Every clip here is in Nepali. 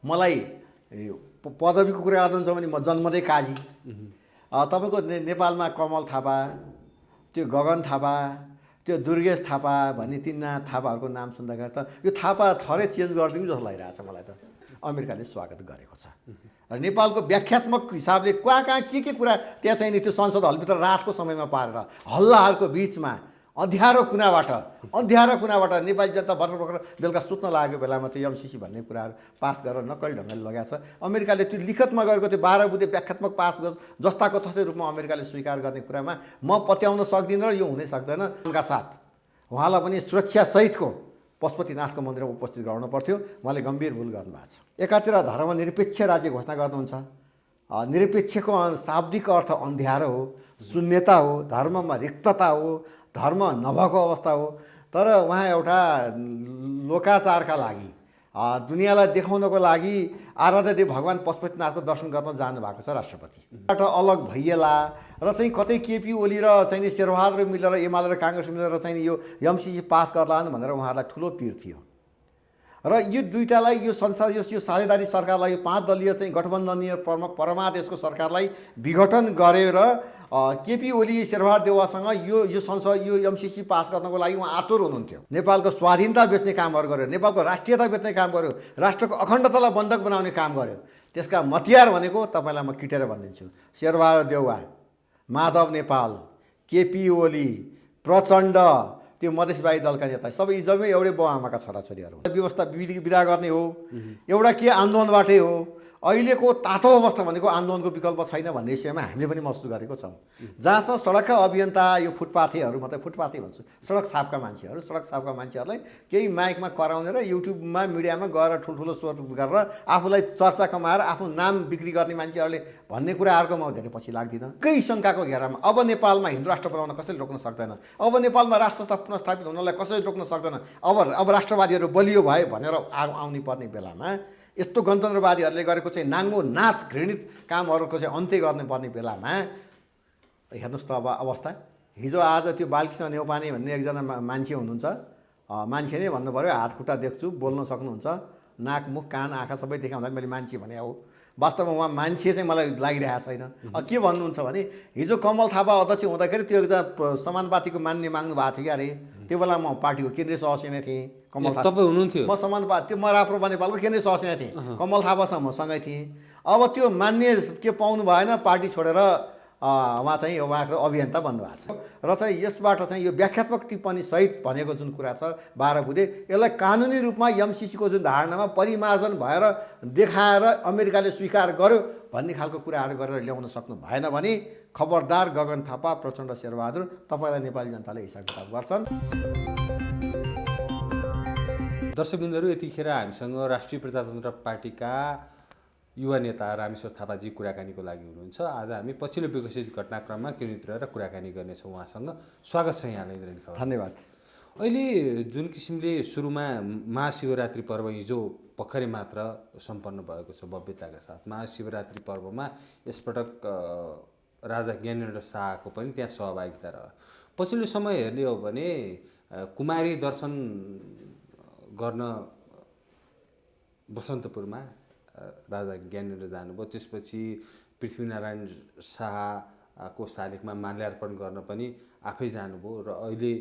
मलाई पदवीको कुरा गर्नुहुन्छ भने म जन्मदै काजी। तपाईँको नेपालमा कमल थापा, त्यो गगन थापा, त्यो दुर्गेश थापा भन्ने तिनजना थापाहरूको नाम सुन्दाखेरि त यो थापा थरै चेन्ज गरिदिउँ जस्तो लागिरहेछ मलाई त। अमेरिकाले स्वागत गरेको छ र नेपालको व्याख्यात्मक हिसाबले कहाँ के कुरा त्यहाँ चाहिँ नि त्यो संसद हलभित्र रातको समयमा पारेर हल्लाहरूको बिचमा अँध्यारो कुनाबाट नेपाली जनता भर्खर बेलुका सुत्न लागेको बेलामा त्यो एमसिसी भन्ने कुराहरू पास गरेर नक्कली ढङ्गले लगाएको छ। अमेरिकाले त्यो लिखतमा गरेको त्यो 12 बुँदे व्याख्यात्मक पास जस्ताको तस्तै रूपमा अमेरिकाले स्वीकार गर्ने कुरामा म पत्याउन सक्दिनँ र यो हुनै सक्दैन। उनका साथ उहाँलाई पनि सुरक्षासहितको पशुपतिनाथको मन्दिरमा उपस्थित गराउनु पर्थ्यो। उहाँले गम्भीर भुल गर्नुभएको छ। एकातिर धर्मनिरपेक्ष राज्य घोषणा गर्नुहुन्छ, निरपेक्षको शाब्दिक अर्थ अँध्यारो हो, शून्यता हो, धर्ममा रिक्तता हो, धर्म नभएको अवस्था हो। तर उहाँ एउटा लोकाचारका लागि दुनियाँलाई देखाउनको लागि आराध्यदेव भगवान् पशुपतिनाथको दर्शन गर्न जानुभएको छ राष्ट्रपतिबाट अलग भइएला र चाहिँ कतै केपी ओली र चाहिँ शेरबहादुर मिलेर एमाले र काङ्ग्रेस मिलेर चाहिँ यो एमसिसी पास गर्लान् भनेर उहाँहरूलाई ठुलो पिर थियो र यो दुईटालाई यो संसार यो साझेदारी सरकारलाई यो 5 दलीय चाहिँ गठबन्धनीय परमादेशको सरकारलाई विघटन गरेर केपी ओली शेरबहादुर देउवासँग यो संसद यो एमसिसी पास गर्नको लागि उहाँ आतुर हुनुहुन्थ्यो। नेपालको स्वाधीनता बेच्ने कामहरू गर्यो, नेपालको राष्ट्रियता बेच्ने काम गर्यो, राष्ट्रको अखण्डतालाई बन्धक बनाउने काम गर्यो। त्यसका मतियार भनेको तपाईँलाई म किटेर भनिदिन्छु, शेरबहादुर देउवा, माधव नेपाल, केपी ओली, प्रचण्ड, त्यो मधेसवादी दलका नेता सबै जम्मै एउटै बाउ आमाका छोराछोरीहरू। व्यवस्था विदा गर्ने हो, एउटा के आन्दोलनबाटै हो। अहिलेको तातो अवस्था भनेको आन्दोलनको विकल्प छैन भन्ने विषयमा हामीले पनि महसुस गरेको छौँ। जहाँसम्म सडकका अभियन्ता यो फुटपाथीहरू, म त फुटपाथी भन्छु, सडक छापका मान्छेहरूलाई केही माइकमा कराउने र युट्युबमा मिडियामा गएर ठुल्ठुलो स्वर गरेर आफूलाई चर्चा कमाएर आफ्नो नाम बिक्री गर्ने मान्छेहरूले भन्ने कुराहरूको म धेरै पछि लाग्दिनँ। केही शङ्काको घेरामा अब नेपालमा हिन्दू राष्ट्र बनाउन कसैले रोक्न सक्दैन, अब नेपालमा राष्ट्र पुनर्स्थापित हुनलाई कसैले रोक्न सक्दैन, अब राष्ट्रवादीहरू बलियो भए भनेर आउनु पर्ने बेलामा यस्तो गणतन्त्रवादीहरूले गरेको चाहिँ नाङ्गो नाच घृणित कामहरूको चाहिँ अन्त्य गर्नुपर्ने बेलामा हेर्नुहोस् त अब अवस्था। हिजो आज त्यो बालकृष्ण नेउपाने भन्ने एकजना मान्छे हुनुहुन्छ, मान्छे नै भन्नु पऱ्यो, हात खुट्टा देख्छु, बोल्न सक्नुहुन्छ, नाक मुख कान आँखा सबै देखाउँदा मैले मान्छे भने हो। वास्तवमा उहाँ मान्छे चाहिँ मलाई लागिरहेको छैन। के भन्नुहुन्छ भने हिजो कमल थापा अध्यक्ष हुँदाखेरि त्यो एकजना समानुपातिको मान्ने माग्नु भएको थियो क्या अरे। त्यो बेला म पार्टीको केन्द्रीय सदस्य नै थिएँ। कमल थापा तपाईँ हुनुहुन्थ्यो? म समानुपात त्यो म राप्रपा नेपालको केन्द्रीय सदस्य नै थिएँ। कमल थापासँग म सँगै थिएँ। अब त्यो मान्ने के पाउनु भएन, पार्टी छोडेर उहाँ चाहिँ उहाँको अभियन्ता बन्नुभएको छ र चाहिँ यसबाट चाहिँ यो व्याख्यात्मक टिप्पणी सहित भनेको जुन कुरा छ 12 बुँदे, यसलाई कानुनी रूपमा एमसिसीको जुन धारणामा परिमार्जन भएर देखाएर अमेरिकाले स्वीकार गर्यो भन्ने खालको कुराहरू गरेर ल्याउन सक्नु भएन भने खबरदार गगन थापा, प्रचण्ड, शेरबहादुर, तपाईँलाई नेपाली जनताले हिसाब किताब गर्छन्। दर्शकबिन्दुहरू, यतिखेर हामीसँग राष्ट्रिय प्रजातन्त्र पार्टीका युवा नेता रामेश्वर थापाजी कुराकानीको लागि हुनुहुन्छ। आज हामी पछिल्लो विकसित घटनाक्रममा केन्द्रित रहेर कुराकानी गर्नेछौँ उहाँसँग। स्वागत छ यहाँलाई इन्द्रेणी खबर। धन्यवाद। अहिले जुन किसिमले सुरुमा महाशिवरात्रि पर्व हिजो भर्खरै मात्र सम्पन्न भएको छ भव्यताका साथ, महाशिवरात्रि पर्वमा यसपटक राजा ज्ञानेन्द्र शाहको पनि त्यहाँ सहभागिता रह्यो। पछिल्लो समय हेर्ने हो भने कुमारी दर्शन गर्न बसन्तपुरमा राजा ज्ञानेन्द्र जानुभयो। त्यसपछि पृथ्वीनारायण शाहको शालिगमा माल्यार्पण गर्न पनि आफै जानुभयो र अहिले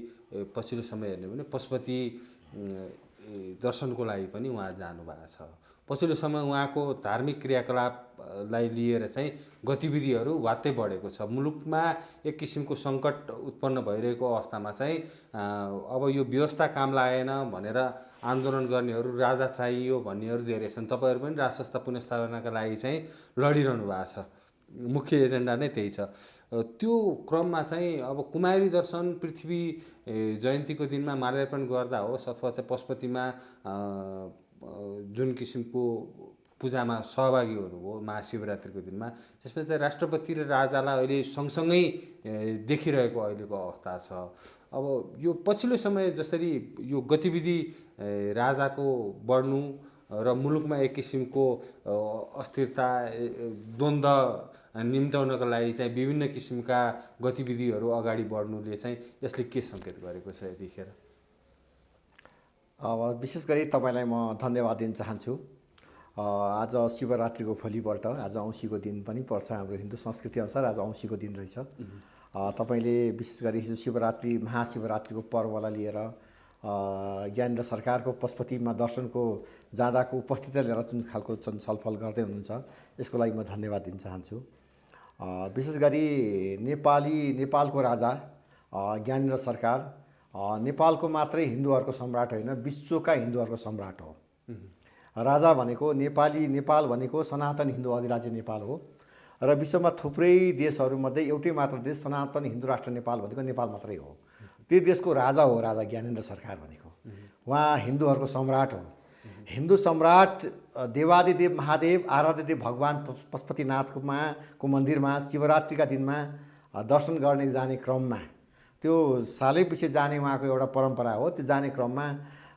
पछिल्लो समय हेर्ने भने पशुपति दर्शनको लागि पनि उहाँ जानुभएको छ। पछिल्लो समय उहाँको धार्मिक क्रियाकलापलाई लिएर चाहिँ गतिविधिहरू वात्तै बढेको छ। मुलुकमा एक किसिमको सङ्कट उत्पन्न भइरहेको अवस्थामा चाहिँ अब यो व्यवस्था काम लागेन भनेर आन्दोलन गर्नेहरू, राजा चाहियो भन्नेहरू धेरै छन्। तपाईँहरू पनि राज संस्था पुनर्स्थापनाका लागि चाहिँ लडिरहनु भएको छ, मुख्य एजेन्डा नै त्यही छ। त्यो क्रममा चाहिँ अब कुमारी दर्शन पृथ्वी जयन्तीको दिनमा माल्यार्पण गर्दा होस् अथवा चाहिँ पशुपतिमा जुन किसिमको पूजामा सहभागी हुनुभयो महाशिवरात्रिको दिनमा, त्यसपछि चाहिँ राष्ट्रपति र राजालाई अहिले सँगसँगै देखिरहेको अहिलेको अवस्था छ। अब यो पछिल्लो समय जसरी यो गतिविधि राजाको बढ्नु र मुलुकमा एक किसिमको अस्थिरता, द्वन्द्व निम्त्याउनका लागि चाहिँ विभिन्न किसिमका गतिविधिहरू अगाडि बढ्नुले चाहिँ यसले के सङ्केत गरेको छ यतिखेर? अब विशेष गरी तपाईँलाई म धन्यवाद दिन चाहन्छु। आज शिवरात्रिको भोलिपल्ट आज औँसीको दिन पनि पर्छ। हाम्रो हिन्दू संस्कृतिअनुसार आज औँसीको दिन रहेछ। तपाईँले विशेष गरी शिवरात्रि महाशिवरात्रिको पर्वलाई लिएर ज्ञानेन्द्र सरकारको पशुपतिमा दर्शनको जाँदाको उपस्थिति लिएर जुन खालको छलफल गर्दै हुनुहुन्छ, यसको लागि म धन्यवाद दिन चाहन्छु। विशेष गरी नेपालको राजा ज्ञानेन्द्र सरकार नेपालको मात्रै हिन्दूहरूको सम्राट होइन, विश्वका हिन्दूहरूको सम्राट हो। राजा भनेको नेपाल भनेको सनातन हिन्दू अधिराज्य नेपाल हो र विश्वमा थुप्रै देशहरूमध्ये एउटै मात्र देश सनातन हिन्दू राष्ट्र नेपाल भनेको नेपाल मात्रै हो। त्यो देशको राजा हो राजा ज्ञानेन्द्र सरकार भनेको। उहाँ हिन्दूहरूको सम्राट हो। हिन्दू सम्राट देवादिदेव महादेव आराध्यदेव भगवान पशुपतिनाथको मन्दिरमा शिवरात्रिका दिनमा दर्शन गर्ने जाने क्रममा, त्यो सालै पछि जाने उहाँको एउटा परम्परा हो। त्यो जाने क्रममा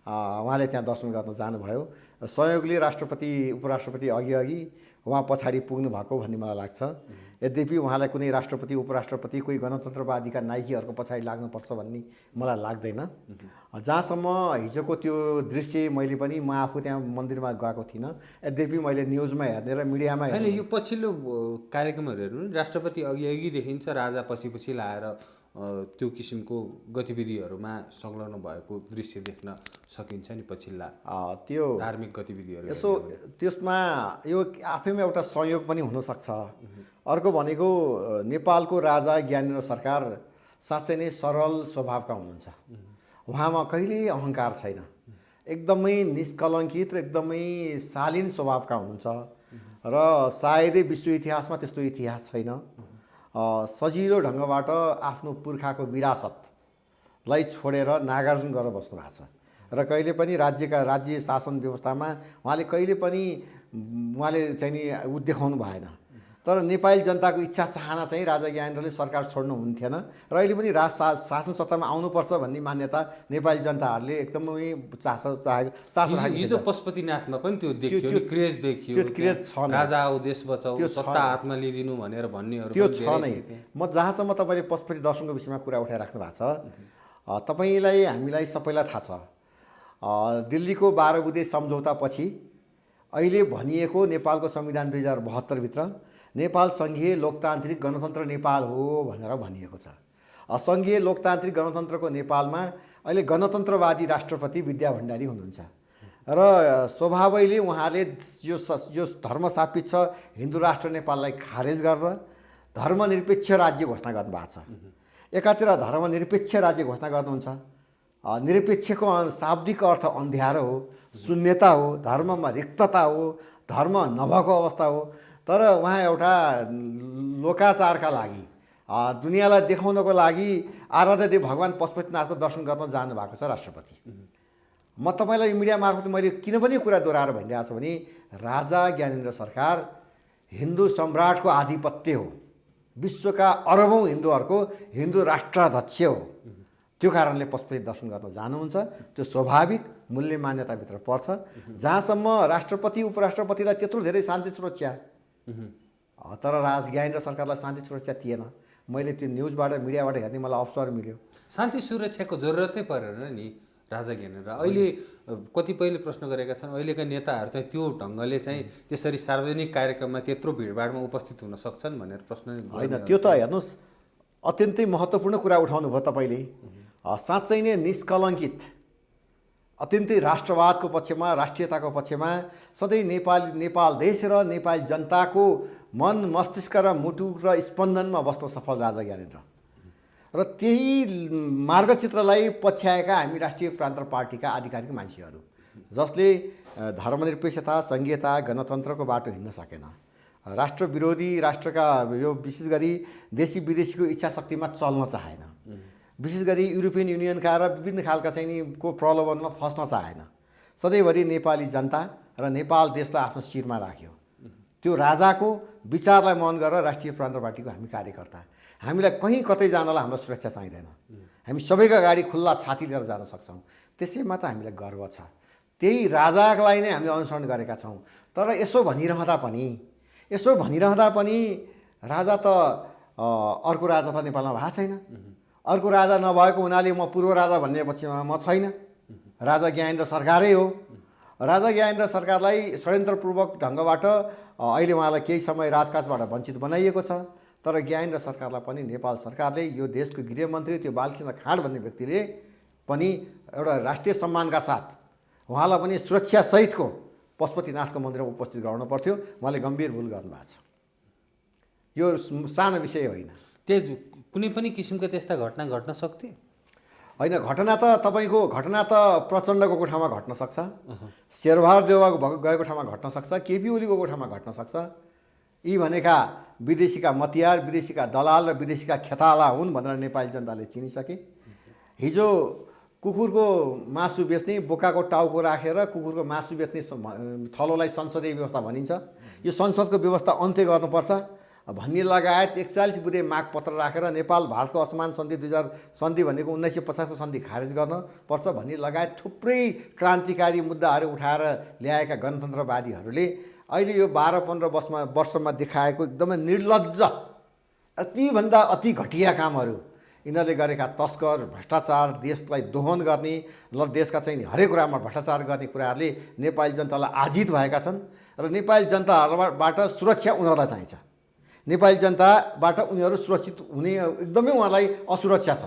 उहाँले त्यहाँ दर्शन गर्न जानुभयो। संयोगले राष्ट्रपति उपराष्ट्रपति अघि उहाँ पछाडि पुग्नु भएको भन्ने मलाई लाग्छ। यद्यपि उहाँलाई कुनै राष्ट्रपति उपराष्ट्रपति कोही गणतन्त्रवादीका नाइकीहरूको पछाडि लाग्नुपर्छ भन्ने मलाई लाग्दैन। जहाँसम्म हिजोको त्यो दृश्य मैले पनि म आफू त्यहाँ मन्दिरमा गएको थिइनँ, यद्यपि मैले न्युजमा हेर्ने र मिडियामा होइन, यो पछिल्लो कार्यक्रमहरू हेर्नु अघि अघि देखिन्छ, राजा पछि लाएर त्यो किसिमको गतिविधिहरूमा संलग्न भएको दृश्य देख्न सकिन्छ नि पछिल्ला त्यो धार्मिक गतिविधिहरू। यसो त्यसमा यो आफैमा एउटा संयोग पनि हुनसक्छ। अर्को भनेको नेपालको राजा ज्ञानेन्द्र सरकार साँच्चै नै सरल स्वभावका हुनुहुन्छ। उहाँमा कहिल्यै अहङ्कार छैन, एकदमै निष्कलङ्कित र एकदमै शालीन स्वभावका हुनुहुन्छ र सायदै विश्व इतिहासमा त्यस्तो इतिहास छैन। सजिलो ढङ्गबाट आफ्नो पुर्खाको विरासतलाई छोडेर नागार्जुन गरेर बस्नु भएको छ र कहिले पनि राज्य शासन व्यवस्थामा उहाँले कहिले पनि चाहिँ नि देखाउनु भएन। तर नेपाली जनताको इच्छा चाहना चाहिँ राजा ज्ञानेन्द्रले सरकार छोड्नु हुन्थेन र अहिले पनि शासन सत्तामा आउनुपर्छ भन्ने मान्यता नेपाली जनताहरूले एकदमै चासो राखेको। हिजो पशुपतिनाथमा पनि त्यो देखियो, क्रेज देखियो, त्यो क्रेज छ नै। राजा आऊ देश बचाऊ, सत्ता हातमा लिदिनु भनेर भन्नेहरू त्यो छ नै। म जहाँसम्म तपाईँले पशुपति दर्शनको विषयमा कुरा उठाइराख्नु भएको छ, तपाईँलाई हामीलाई सबैलाई थाहा छ, दिल्लीको 12 बुँदे सम्झौतापछि अहिले भनिएको नेपालको संविधान 2072 भित्र नेपाल सङ्घीय लोकतान्त्रिक गणतन्त्र नेपाल हो भनेर भनिएको छ। सङ्घीय लोकतान्त्रिक गणतन्त्रको नेपालमा अहिले गणतन्त्रवादी राष्ट्रपति विद्या भण्डारी हुनुहुन्छ र स्वभावैले उहाँले यो धर्मस्थापित छ हिन्दू राष्ट्र नेपाललाई खारेज गरेर धर्मनिरपेक्ष राज्य घोषणा गर्नुभएको छ। एकातिर धर्मनिरपेक्ष राज्य घोषणा गर्नुहुन्छ, निरपेक्षको शाब्दिक अर्थ अन्ध्यारो हो, शून्यता हो, धर्ममा रिक्तता हो, धर्म नभएको अवस्था हो। तर उहाँ एउटा लोकाचारका लागि दुनियाँलाई देखाउनको लागि आराध्यदेव भगवान पशुपतिनाथको दर्शन गर्न जानुभएको छ राष्ट्रपति। म तपाईँलाई मिडिया मार्फत मैले किन पनि कुरा दोहोऱ्याएर भनिरहेको छु भने राजा ज्ञानेन्द्र सरकार हिन्दू सम्राटको आधिपत्य हो, विश्वका अरबौँ हिन्दूहरूको हिन्दू राष्ट्राध्यक्ष हो। त्यो कारणले पशुपति दर्शन गर्न जानुहुन्छ। त्यो स्वाभाविक मूल्य मान्यताभित्र पर्छ। जहाँसम्म राष्ट्रपति उपराष्ट्रपतिलाई त्यत्रो धेरै शान्ति सुरक्षा, तर ज्ञानेन्द्र सरकारलाई शान्ति सुरक्षा थिएन। मैले त्यो न्युजबाट मिडियाबाट हेर्ने मलाई अवसर मिल्यो। शान्ति सुरक्षाको जरुरतै परेन नि राजा ज्ञानेन्द्र। अहिले कतिपयले प्रश्न गरेका छन्, अहिलेका नेताहरू चाहिँ त्यो ढङ्गले चाहिँ त्यसरी सार्वजनिक कार्यक्रममा त्यत्रो भिडभाडमा उपस्थित हुन सक्छन् भनेर प्रश्न होइन। त्यो त हेर्नुहोस्, अत्यन्तै महत्त्वपूर्ण कुरा उठाउनु भयो तपाईँले। साँच्चै नै निष्कलङ्कित, अत्यन्तै राष्ट्रवादको पक्षमा, राष्ट्रियताको पक्षमा सधैँ नेपाल देश र नेपाली जनताको मन मस्तिष्क र मुटु र स्पन्दनमा बस्न सफल राजा ज्ञानेन्द्र र त्यही मार्गचित्रलाई पछ्याएका हामी राष्ट्रिय प्रान्त पार्टीका आधिकारिक मान्छेहरू जसले धर्मनिरपेक्षता, सङ्घीयता, गणतन्त्रको बाटो हिँड्न सकेन, राष्ट्र विरोधी राष्ट्रका यो विशेष गरी देशी विदेशीको इच्छा शक्तिमा चल्न चाहेन, विशेष गरी युरोपियन युनियनका र विभिन्न खालका चाहिँ को प्रलोभनमा फस्न चाहेन, सधैँभरि नेपाली जनता र नेपाल देशलाई आफ्नो शिरमा राख्यो। त्यो राजाको विचारलाई मन गरेर राष्ट्रिय प्रान्त पार्टीको हामी कार्यकर्ता, हामीलाई कहीँ कतै जानलाई हाम्रो सुरक्षा चाहिँदैन। हामी सबैका गाडी खुल्ला छाती लिएर जान सक्छौँ। त्यसैमा त हामीलाई गर्व छ। त्यही राजालाई नै हामीले अनुसरण गरेका छौँ। तर यसो भनिरहँदा पनि राजा त अर्को राजा त नेपालमा भएको छैन। अर्को राजा नभएको हुनाले म पूर्व राजा भन्ने पक्षमा म छैन। राजा ज्ञानेन्द्र सरकारै हो राजा ज्ञानेन्द्र सरकारलाई षड्यन्त्रपूर्वक ढङ्गबाट अहिले उहाँलाई केही समय राजकाजबाट वञ्चित बनाइएको छ। तर ज्ञानेन्द्र सरकारलाई पनि नेपाल सरकारले यो देशको गृहमन्त्री त्यो बालकृष्ण खाँड भन्ने व्यक्तिले पनि एउटा राष्ट्रिय सम्मानका साथ उहाँलाई पनि सुरक्षासहितको पशुपतिनाथको मन्दिरमा उपस्थित गराउनु पर्थ्यो। उहाँले गम्भीर भुल गर्नुभएको छ। यो सानो विषय होइन। त्यो कुनै पनि किसिमका त्यस्ता घटना घट्न सक्थे होइन। घटना त प्रचण्ड गएको ठाउँमा घट्न सक्छ, शेरबहादुर देउवा गएको ठाउँमा घट्न सक्छ, केपी ओली गएको ठाउँमा घट्न सक्छ। यी भनेका विदेशीका मतियार, विदेशीका दलाल र विदेशीका खेताला हुन् भनेर नेपाली जनताले चिनिसके। हिजो कुकुरको मासु बेच्ने, बोकाको टाउको राखेर कुकुरको मासु बेच्ने थलोलाई संसदीय व्यवस्था भनिन्छ। यो संसदको व्यवस्था अन्त्य गर्नुपर्छ भन्ने लगायत 41 बुँदे मागपत्र राखेर नेपाल भारतको असमान सन्धि 2000 सन्धि भनेको 1950 सन्धि खारेज गर्नुपर्छ भन्ने लगायत थुप्रै क्रान्तिकारी मुद्दाहरू उठाएर ल्याएका गणतन्त्रवादीहरूले अहिले यो 12-15 वर्षमा देखाएको एकदमै निर्लज्ज, अतिभन्दा अति घटिया कामहरू यिनीहरूले गरेका तस्कर, भ्रष्टाचार, देशलाई दोहन गर्ने, देशका चाहिँ हरेक कुरामा भ्रष्टाचार गर्ने कुराहरूले नेपाली जनतालाई आजित भएका छन् र नेपाली जनताहरूबाट सुरक्षा उनीहरूलाई चाहिन्छ। नेपाली जनताबाट उनीहरू सुरक्षित हुने एकदमै उहाँलाई असुरक्षा छ।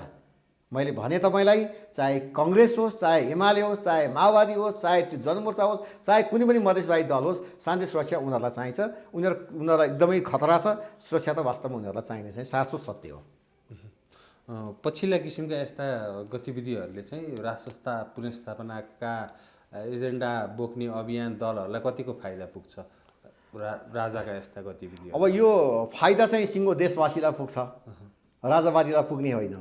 मैले भने तपाईँलाई, चाहे कङ्ग्रेस होस्, चाहे एमाले होस्, चाहे माओवादी होस्, चाहे त्यो जनमोर्चा होस्, चाहे कुनै पनि मधेसवादी दल होस्, शान्ति सुरक्षा उनीहरूलाई चाहिन्छ। उनीहरूलाई एकदमै खतरा छ। सुरक्षा त वास्तवमा उनीहरूलाई चाहिने चाहिँ शाश्वत सत्य हो। पछिल्ला किसिमका यस्ता गतिविधिहरूले चाहिँ राज संस्था पुनर्स्थापनाका एजेन्डा बोक्ने अभियान दलहरूलाई कतिको फाइदा पुग्छ राजाका यस्ता गतिविधि? अब यो फाइदा चाहिँ सिङ्गो देशवासीलाई पुग्छ, राजावादीलाई पुग्ने होइन।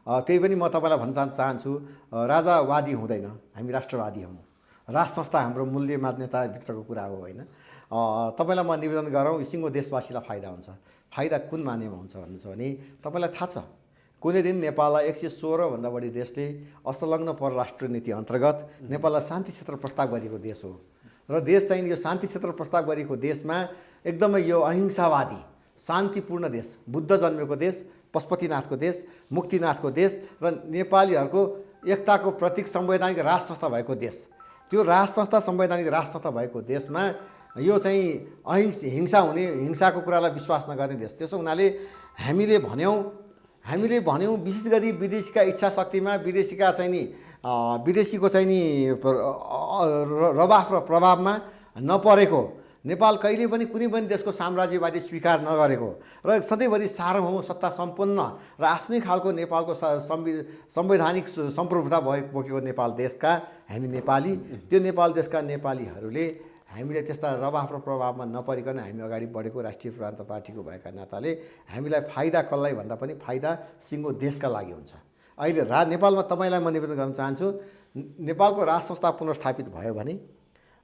त्यही पनि म तपाईँलाई भन्न चाहन्छु, राजावादी हुँदैन, हामी राष्ट्रवादी हौँ। राज संस्था हाम्रो मूल्य मान्यताभित्रको कुरा हो होइन। तपाईँलाई म निवेदन गरौँ, सिङ्गो देशवासीलाई फाइदा हुन्छ। फाइदा कुन मानेमा हुन्छ भन्नुहुन्छ भने तपाईँलाई थाहा छ, कुनै दिन नेपाललाई 116 भन्दा बढी देशले असंलग्न परराष्ट्र नीति अन्तर्गत नेपाललाई शान्ति क्षेत्र प्रस्ताव गरेको देश हो र देश चाहिँ यो शान्ति क्षेत्र प्रस्ताव गरेको देशमा एकदमै यो अहिंसावादी शान्तिपूर्ण देश, बुद्ध जन्मेको देश, पशुपतिनाथको देश, मुक्तिनाथको देश र नेपालीहरूको एकताको प्रतीक संवैधानिक राज संस्था भएको देश, त्यो राज संस्था संवैधानिक राज संस्था भएको देशमा यो चाहिँ हिंसा हुने, हिंसाको कुरालाई विश्वास नगर्ने देश। त्यसो हुनाले हामीले भन्यौँ विशेष गरी विदेशीका इच्छा शक्तिमा, विदेशीका चाहिँ नि विदेशीको चाहिँ नि रवाफ र प्रभावमा नपरेको नेपाल कहिले पनि कुनै पनि देशको साम्राज्यवादी स्वीकार नगरेको र सधैँभरि सार्वभौम सत्ता सम्पन्न र आफ्नै खालको नेपालको संवैधानिक सम्प्रभुता बोकेको नेपाल देशका हामी नेपाली, त्यो नेपाल देशका नेपालीहरूले हामीले त्यस्ता रवाफ र प्रभावमा नपरिकन हामी अगाडि बढेको राष्ट्रिय प्रान्त पार्टीको भएका नाताले हामीलाई फाइदा कसलाई भन्दा पनि फाइदा सिङ्गो देशका लागि हुन्छ। अहिले नेपालमा तपाईँलाई म निवेदन गर्न चाहन्छु, नेपालको राज संस्था पुनर्स्थापित भयो भने,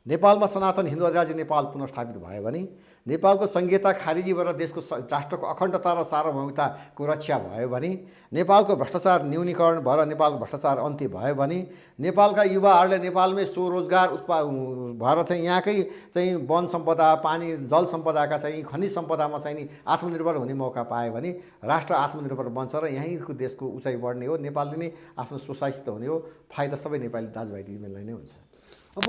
नेपालमा सनातन हिन्दू अधिराज्य नेपाल पुनर्स्थापित भयो भने, नेपालको संहिता खारिजी भएर देशको राष्ट्रको अखण्डता र सार्वभौमिकताको रक्षा भयो भने, नेपालको भ्रष्टाचार न्यूनीकरण भएर नेपालको भ्रष्टाचार अन्त्य भयो भने, नेपालका युवाहरूले नेपालमै स्वरोजगार भएर चाहिँ यहाँकै चाहिँ वन सम्पदा, पानी जल सम्पदाका चाहिँ खनिज सम्पदामा चाहिँ नि आत्मनिर्भर हुने मौका पायो भने राष्ट्र आत्मनिर्भर बन्छ र यहीँको देशको उचाइ बढ्ने हो, नेपालले नै आफ्नो स्वशासित हुने हो। फाइदा सबै नेपाली दाजुभाइ दिदीबहिनीलाई नै हुन्छ। अब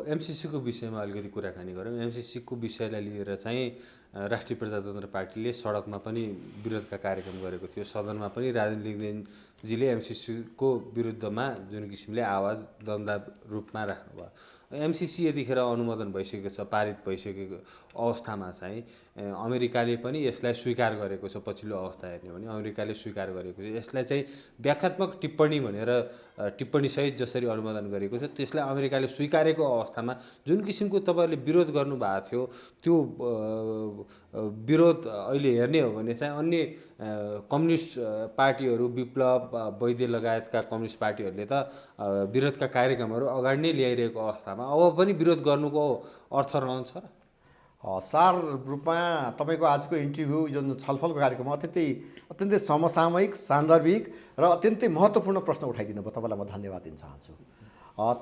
एमसिसीको विषयमा अलिकति कुराकानी गरौँ। एमसिसीको विषयलाई लिएर चाहिँ राष्ट्रिय प्रजातन्त्र पार्टीले सडकमा पनि विरोधका कार्यक्रम गरेको थियो। सदनमा पनि राजेन्द्र लिङ्गदेनजीले एमसिसीको विरुद्धमा जुन किसिमले आवाज दमदार रूपमा राख्नुभयो। एमसिसी यतिखेर अनुमोदन भइसकेको छ, पारित भइसकेको अवस्थामा चाहिँ अमेरिकाले पनि यसलाई स्वीकार गरेको छ। पछिल्लो अवस्था हेर्ने भने अमेरिकाले स्वीकार गरेको छ। यसलाई चाहिँ व्याख्यात्मक टिप्पणी भनेर टिप्पणीसहित जसरी अनुमोदन गरेको छ त्यसलाई अमेरिकाले स्वीकारेको अवस्थामा जुन किसिमको तपाईँहरूले विरोध गर्नुभएको थियो त्यो विरोध अहिले हेर्ने हो भने चाहिँ अन्य कम्युनिस्ट पार्टीहरू, विप्लव, वैद्य लगायतका कम्युनिस्ट पार्टीहरूले त विरोधका कार्यक्रमहरू अगाडि नै ल्याइरहेको अवस्थामा अब पनि विरोध गर्नुको अर्थ रहन्छ र? सार रूपमा तपाईँको आजको इन्टरभ्यू जुन छलफलको कार्यक्रममा अत्यन्तै समसामयिक, सान्दर्भिक र अत्यन्तै महत्त्वपूर्ण प्रश्न उठाइदिनु भयो। तपाईँलाई म धन्यवाद दिन चाहन्छु।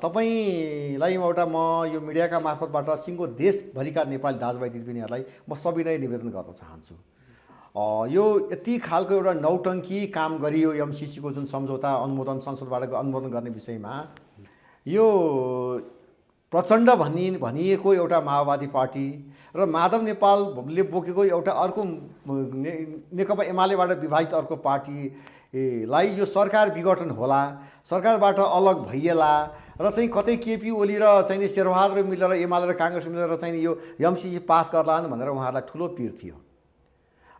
तपाईँलाई म यो मिडियाका मार्फतबाट सिङ्गो देशभरिका नेपाली दाजुभाइ दिदीबहिनीहरूलाई म सविनय निवेदन गर्न चाहन्छु। यो यति खालको एउटा नौटङ्की काम गरियो एमसिसीको जुन सम्झौता अनुमोदन संसदबाट अनुमोदन गर्ने विषयमा, यो प्रचण्ड भनिएको एउटा माओवादी पार्टी र माधव नेपालले बोकेको एउटा अर्को नेकपा एमालेबाट विभाजित अर्को पार्टीलाई यो सरकार विघटन होला, सरकारबाट अलग भइएला र चाहिँ कतै केपी ओली र चाहिँ शेरबहादुर मिलेर एमाले र काङ्ग्रेस मिलेर चाहिँ यो एमसिसी पास गर्लान् भनेर उहाँहरूलाई ठुलो पिर थियो।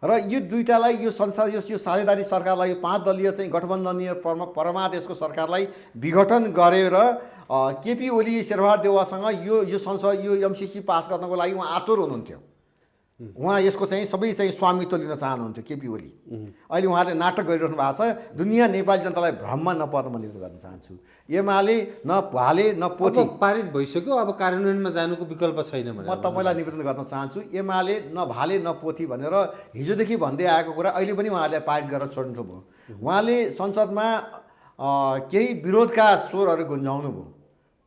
र यो दुईटालाई यो संसार यो साझेदारी सरकारलाई 5 दलीय चाहिँ गठबन्धनीय परमादेशको सरकारलाई विघटन गरेर केपी ओली शेरबहादुर देउवासँग यो संसद यो एमसिसी पास गर्नको लागि उहाँ आतुर हुनुहुन्थ्यो। उहाँ यसको चाहिँ सबै चाहिँ स्वामित्व लिन चाहनुहुन्थ्यो केपी ओली। अहिले उहाँले नाटक गरिरहनु भएको छ। दुनियाँ नेपाली जनतालाई भ्रममा नपर्न म निवेदन गर्न चाहन्छु। एमाले न भाले न पोथी पारित भइसक्यो, अब कार्यान्वयनमा जानुको विकल्प छैन भनेर म तपाईँलाई निवेदन गर्न चाहन्छु। एमाले न भाले न पोथी भनेर हिजोदेखि भन्दै आएको कुरा अहिले पनि उहाँले पारित गरेर छोड्नु भयो। उहाँले संसदमा केही विरोधका स्वरहरू गुन्जाउनु भयो,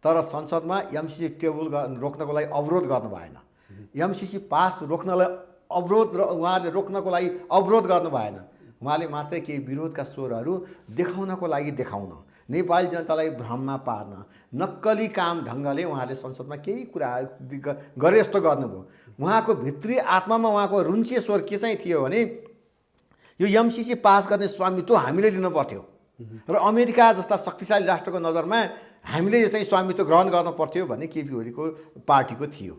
तर संसदमा एमसिसी टेबल रोक्नको लागि अवरोध गर्नु भएन। एमसिसी पास रोक्नलाई अवरोध र उहाँले रोक्नको लागि अवरोध गर्नु भएन। उहाँले मात्रै केही विरोधका स्वरहरू देखाउनको लागि देखाउन, नेपाली जनतालाई भ्रममा पार्न, नक्कली काम ढङ्गले उहाँले संसदमा केही कुरा गरे जस्तो गर्नुभयो। उहाँको भित्री आत्मामा उहाँको रुन्चे स्वर के चाहिँ थियो भने यो एमसिसी पास गर्ने स्वामित्व हामीले लिनु पर्थ्यो र अमेरिका जस्ता शक्तिशाली राष्ट्रको नजरमा हामीले यो चाहिँ स्वामित्व ग्रहण गर्न पर्थ्यो भन्ने केपी ओलीको पार्टीको थियो।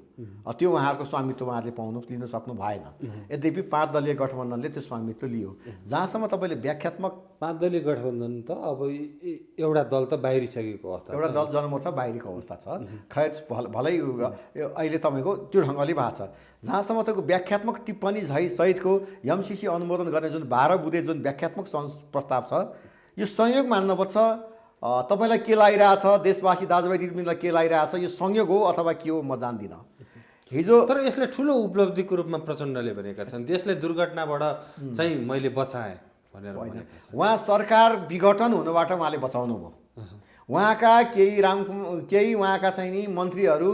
त्यो उहाँहरूको स्वामित्व उहाँहरूले लिन सक्नु भएन। यद्यपि 5 दलीय गठबन्धनले त्यो स्वामित्व लियो। जहाँसम्म तपाईँले व्याख्यात्मक 5 दलीय गठबन्धन त अब एउटा दल त बाहिरिसकेको अवस्था, एउटा दल जनमोर्चा बाहिरको अवस्था छ। खैर भलै अहिले तपाईँको त्यो ढङ्गले भएको छ। जहाँसम्म तपाईँको व्याख्यात्मक टिप्पणी सहितको एमसिसी अनुमोदन गर्ने जुन 12 बुँदे जुन व्याख्यात्मक प्रस्ताव छ, यो संयोग मान्नुपर्छ। तपाईँलाई के लागिरहेछ, देशवासी दाजुभाइ दिदीबहिनीलाई के लागिरहेछ, यो संयोग हो अथवा के हो म जान्दिनँ। हिजो तर यसलाई ठुलो उपलब्धिको रूपमा प्रचण्डले भनेका छन्, देशलाई दुर्घटनाबाट चाहिँ मैले बचाएँ भनेर भनेका छन्। उहाँ सरकार विघटन हुनबाट उहाँले बचाउनु भयो। उहाँका केही उहाँका चाहिँ नि मन्त्रीहरू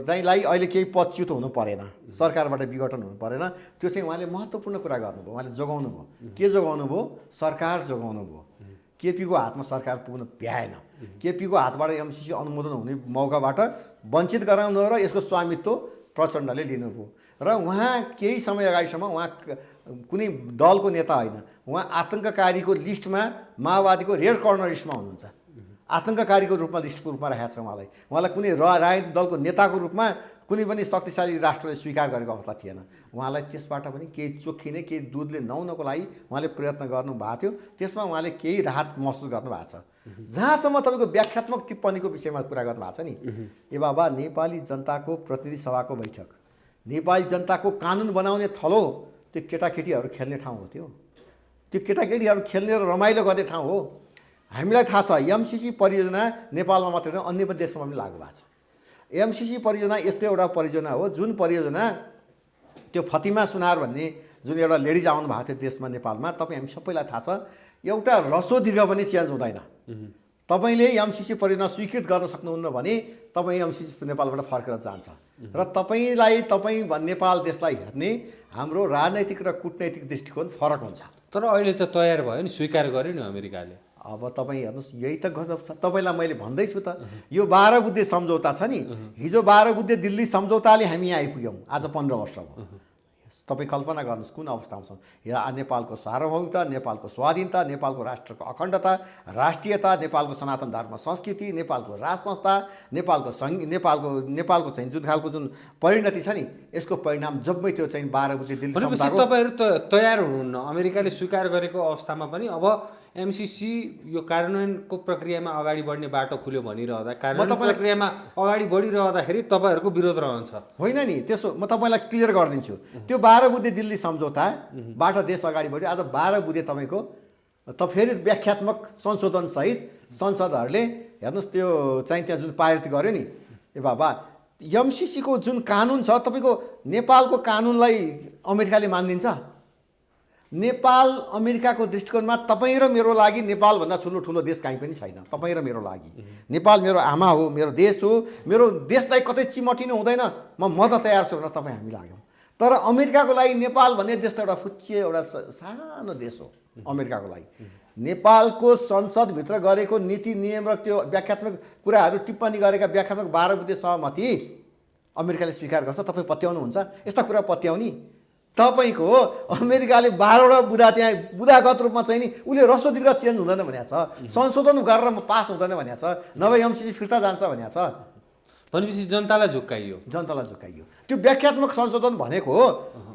चाहिँलाई अहिले केही पदच्युत हुनु परेन, सरकारबाट विघटन हुनु परेन। त्यो चाहिँ उहाँले महत्त्वपूर्ण कुरा गर्नुभयो। उहाँले जोगाउनु भयो। के जोगाउनु भयो? सरकार जोगाउनु भयो। केपीको हातमा सरकार पुग्न भ्याएन। केपीको हातबाट एमसिसी अनुमोदन हुने मौकाबाट वञ्चित गराउनु र यसको स्वामित्व प्रचण्डले लिनुभयो। र उहाँ केही समय अगाडिसम्म उहाँ कुनै दलको नेता होइन, उहाँ आतङ्ककारीको लिस्टमा माओवादीको रेड कर्नर लिस्टमा हुनुहुन्छ। आतङ्ककारीको रूपमा लिस्टको रूपमा राखेको छ उहाँलाई कुनै राजनीतिक दलको नेताको रूपमा कुनै पनि शक्तिशाली राष्ट्रले स्वीकार गरेको अवस्था थिएन। उहाँलाई त्यसबाट पनि केही चोखिने केही दुधले नुहाउनको लागि उहाँले प्रयत्न गर्नुभएको थियो। त्यसमा उहाँले केही राहत महसुस गर्नुभएको छ। जहाँसम्म तपाईँको व्याख्यात्मक टिप्पणीको विषयमा कुरा गर्नुभएको छ नि, ए बाबा, नेपाली जनताको प्रतिनिधि सभाको बैठक, नेपाली जनताको कानुन बनाउने थलो त्यो केटाकेटीहरू खेल्ने ठाउँ हो। त्यो केटाकेटीहरू खेल्ने र रमाइलो गर्ने ठाउँ हो। हामीलाई थाहा छ एमसिसी परियोजना नेपालमा मात्रै होइन अन्य पनि देशमा पनि लागु भएको छ। एमसिसी परियोजना यस्तो एउटा परियोजना हो जुन परियोजना त्यो फतिमा सुनार भन्ने जुन एउटा लेडिज आउनु भएको थियो देशमा नेपालमा, तपाईँ हामी सबैलाई थाहा छ, एउटा रसो दीर्घ पनि चेन्ज हुँदैन। तपाईँले एमसिसी परियोजना स्वीकृत गर्न सक्नुहुन्न भने तपाईँ एमसिसी नेपालबाट फर्केर जान्छ र तपाईँ नेपाल देशलाई हेर्ने हाम्रो राजनैतिक र कूटनैतिक दृष्टिकोण फरक हुन्छ। तर अहिले त तयार भयो नि, स्वीकार गर्यो नि अमेरिकाले। अब तपाईँ हेर्नुहोस्, यही त गजब छ। तपाईँलाई मैले भन्दैछु त, यो 12 बुँदे सम्झौता छ नि, हिजो 12 बुँदे दिल्ली सम्झौताले हामी यहाँ आइपुग्यौँ। आज 15 वर्ष भयो। तपाईँ कल्पना गर्नुहोस् कुन अवस्थामा छौँ। यहाँ नेपालको सार्वभौमिकता, नेपालको स्वाधीनता, नेपालको राष्ट्रको अखण्डता, राष्ट्रियता, नेपालको सनातन धर्म संस्कृति, नेपालको राज संस्था, नेपालको चाहिँ जुन खालको जुन परिणति छ नि, यसको परिणाम जम्मै त्यो चाहिँ 12 बुँदे दिल्ली सम्झौता। तपाईँहरू तयार हुनुहुन्न। अमेरिकाले स्वीकार गरेको अवस्थामा पनि अब एमसिसी यो कार्यान्वयनको प्रक्रियामा अगाडि बढ्ने बाटो खुल्यो भनिरहँदा, कार्यान्वयन प्रक्रियामा अगाडि बढिरहँदाखेरि तपाईँहरूको विरोध रहन्छ। होइन नि, त्यसो म तपाईँलाई क्लियर गरिदिन्छु। त्यो 12 बुँदे दिल्ली सम्झौताबाट देश अगाडि बढ्यो। आज 12 बुँदे तपाईँको फेरि व्याख्यात्मक संशोधनसहित संसदहरूले हेर्नुहोस् त्यो चाहिँ त्यहाँ जुन पारित गर्यो नि, ए बाबा, एमसिसीको जुन कानुन छ तपाईँको नेपालको कानुनलाई अमेरिकाले मानिदिन्छ। नेपाल अमेरिकाको दृष्टिकोणमा तपाईँ र मेरो लागि नेपालभन्दा ठुलो देश कहीँ पनि छैन। तपाईँ र मेरो लागि नेपाल मेरो आमा हो, मेरो देश हो। मेरो देशलाई कतै चिमटिनु हुँदैन, म मर्न तयार छु भनेर तपाईँ हामी लाग्यौँ। तर अमेरिकाको लागि नेपाल भन्ने देश त एउटा फुच्चे एउटा सानो देश हो। अमेरिकाको लागि नेपालको संसदभित्र गरेको नीति नियम र त्यो व्याख्यात्मक कुराहरू टिप्पणी गरेका व्याख्यात्मक 12 बुँदे सहमति अमेरिकाले स्वीकार गर्छ। तपाईँ पत्याउनुहुन्छ यस्ता कुरा पत्याउने? तपाईँको अमेरिकाले 12वटा बुँदा त्यहाँ बुँदागत रूपमा चाहिँ नि उसले रसो दीर्घ चेन्ज हुँदैन भनेको छ, संशोधन गरेर पास हुँदैन भनेको छ, नभए एमसिसी फिर्ता जान्छ भनेको छ। भनेपछि जनतालाई झुक्काइयो। जनतालाई झुक्काइयो। त्यो व्याख्यात्मक संशोधन भनेको हो।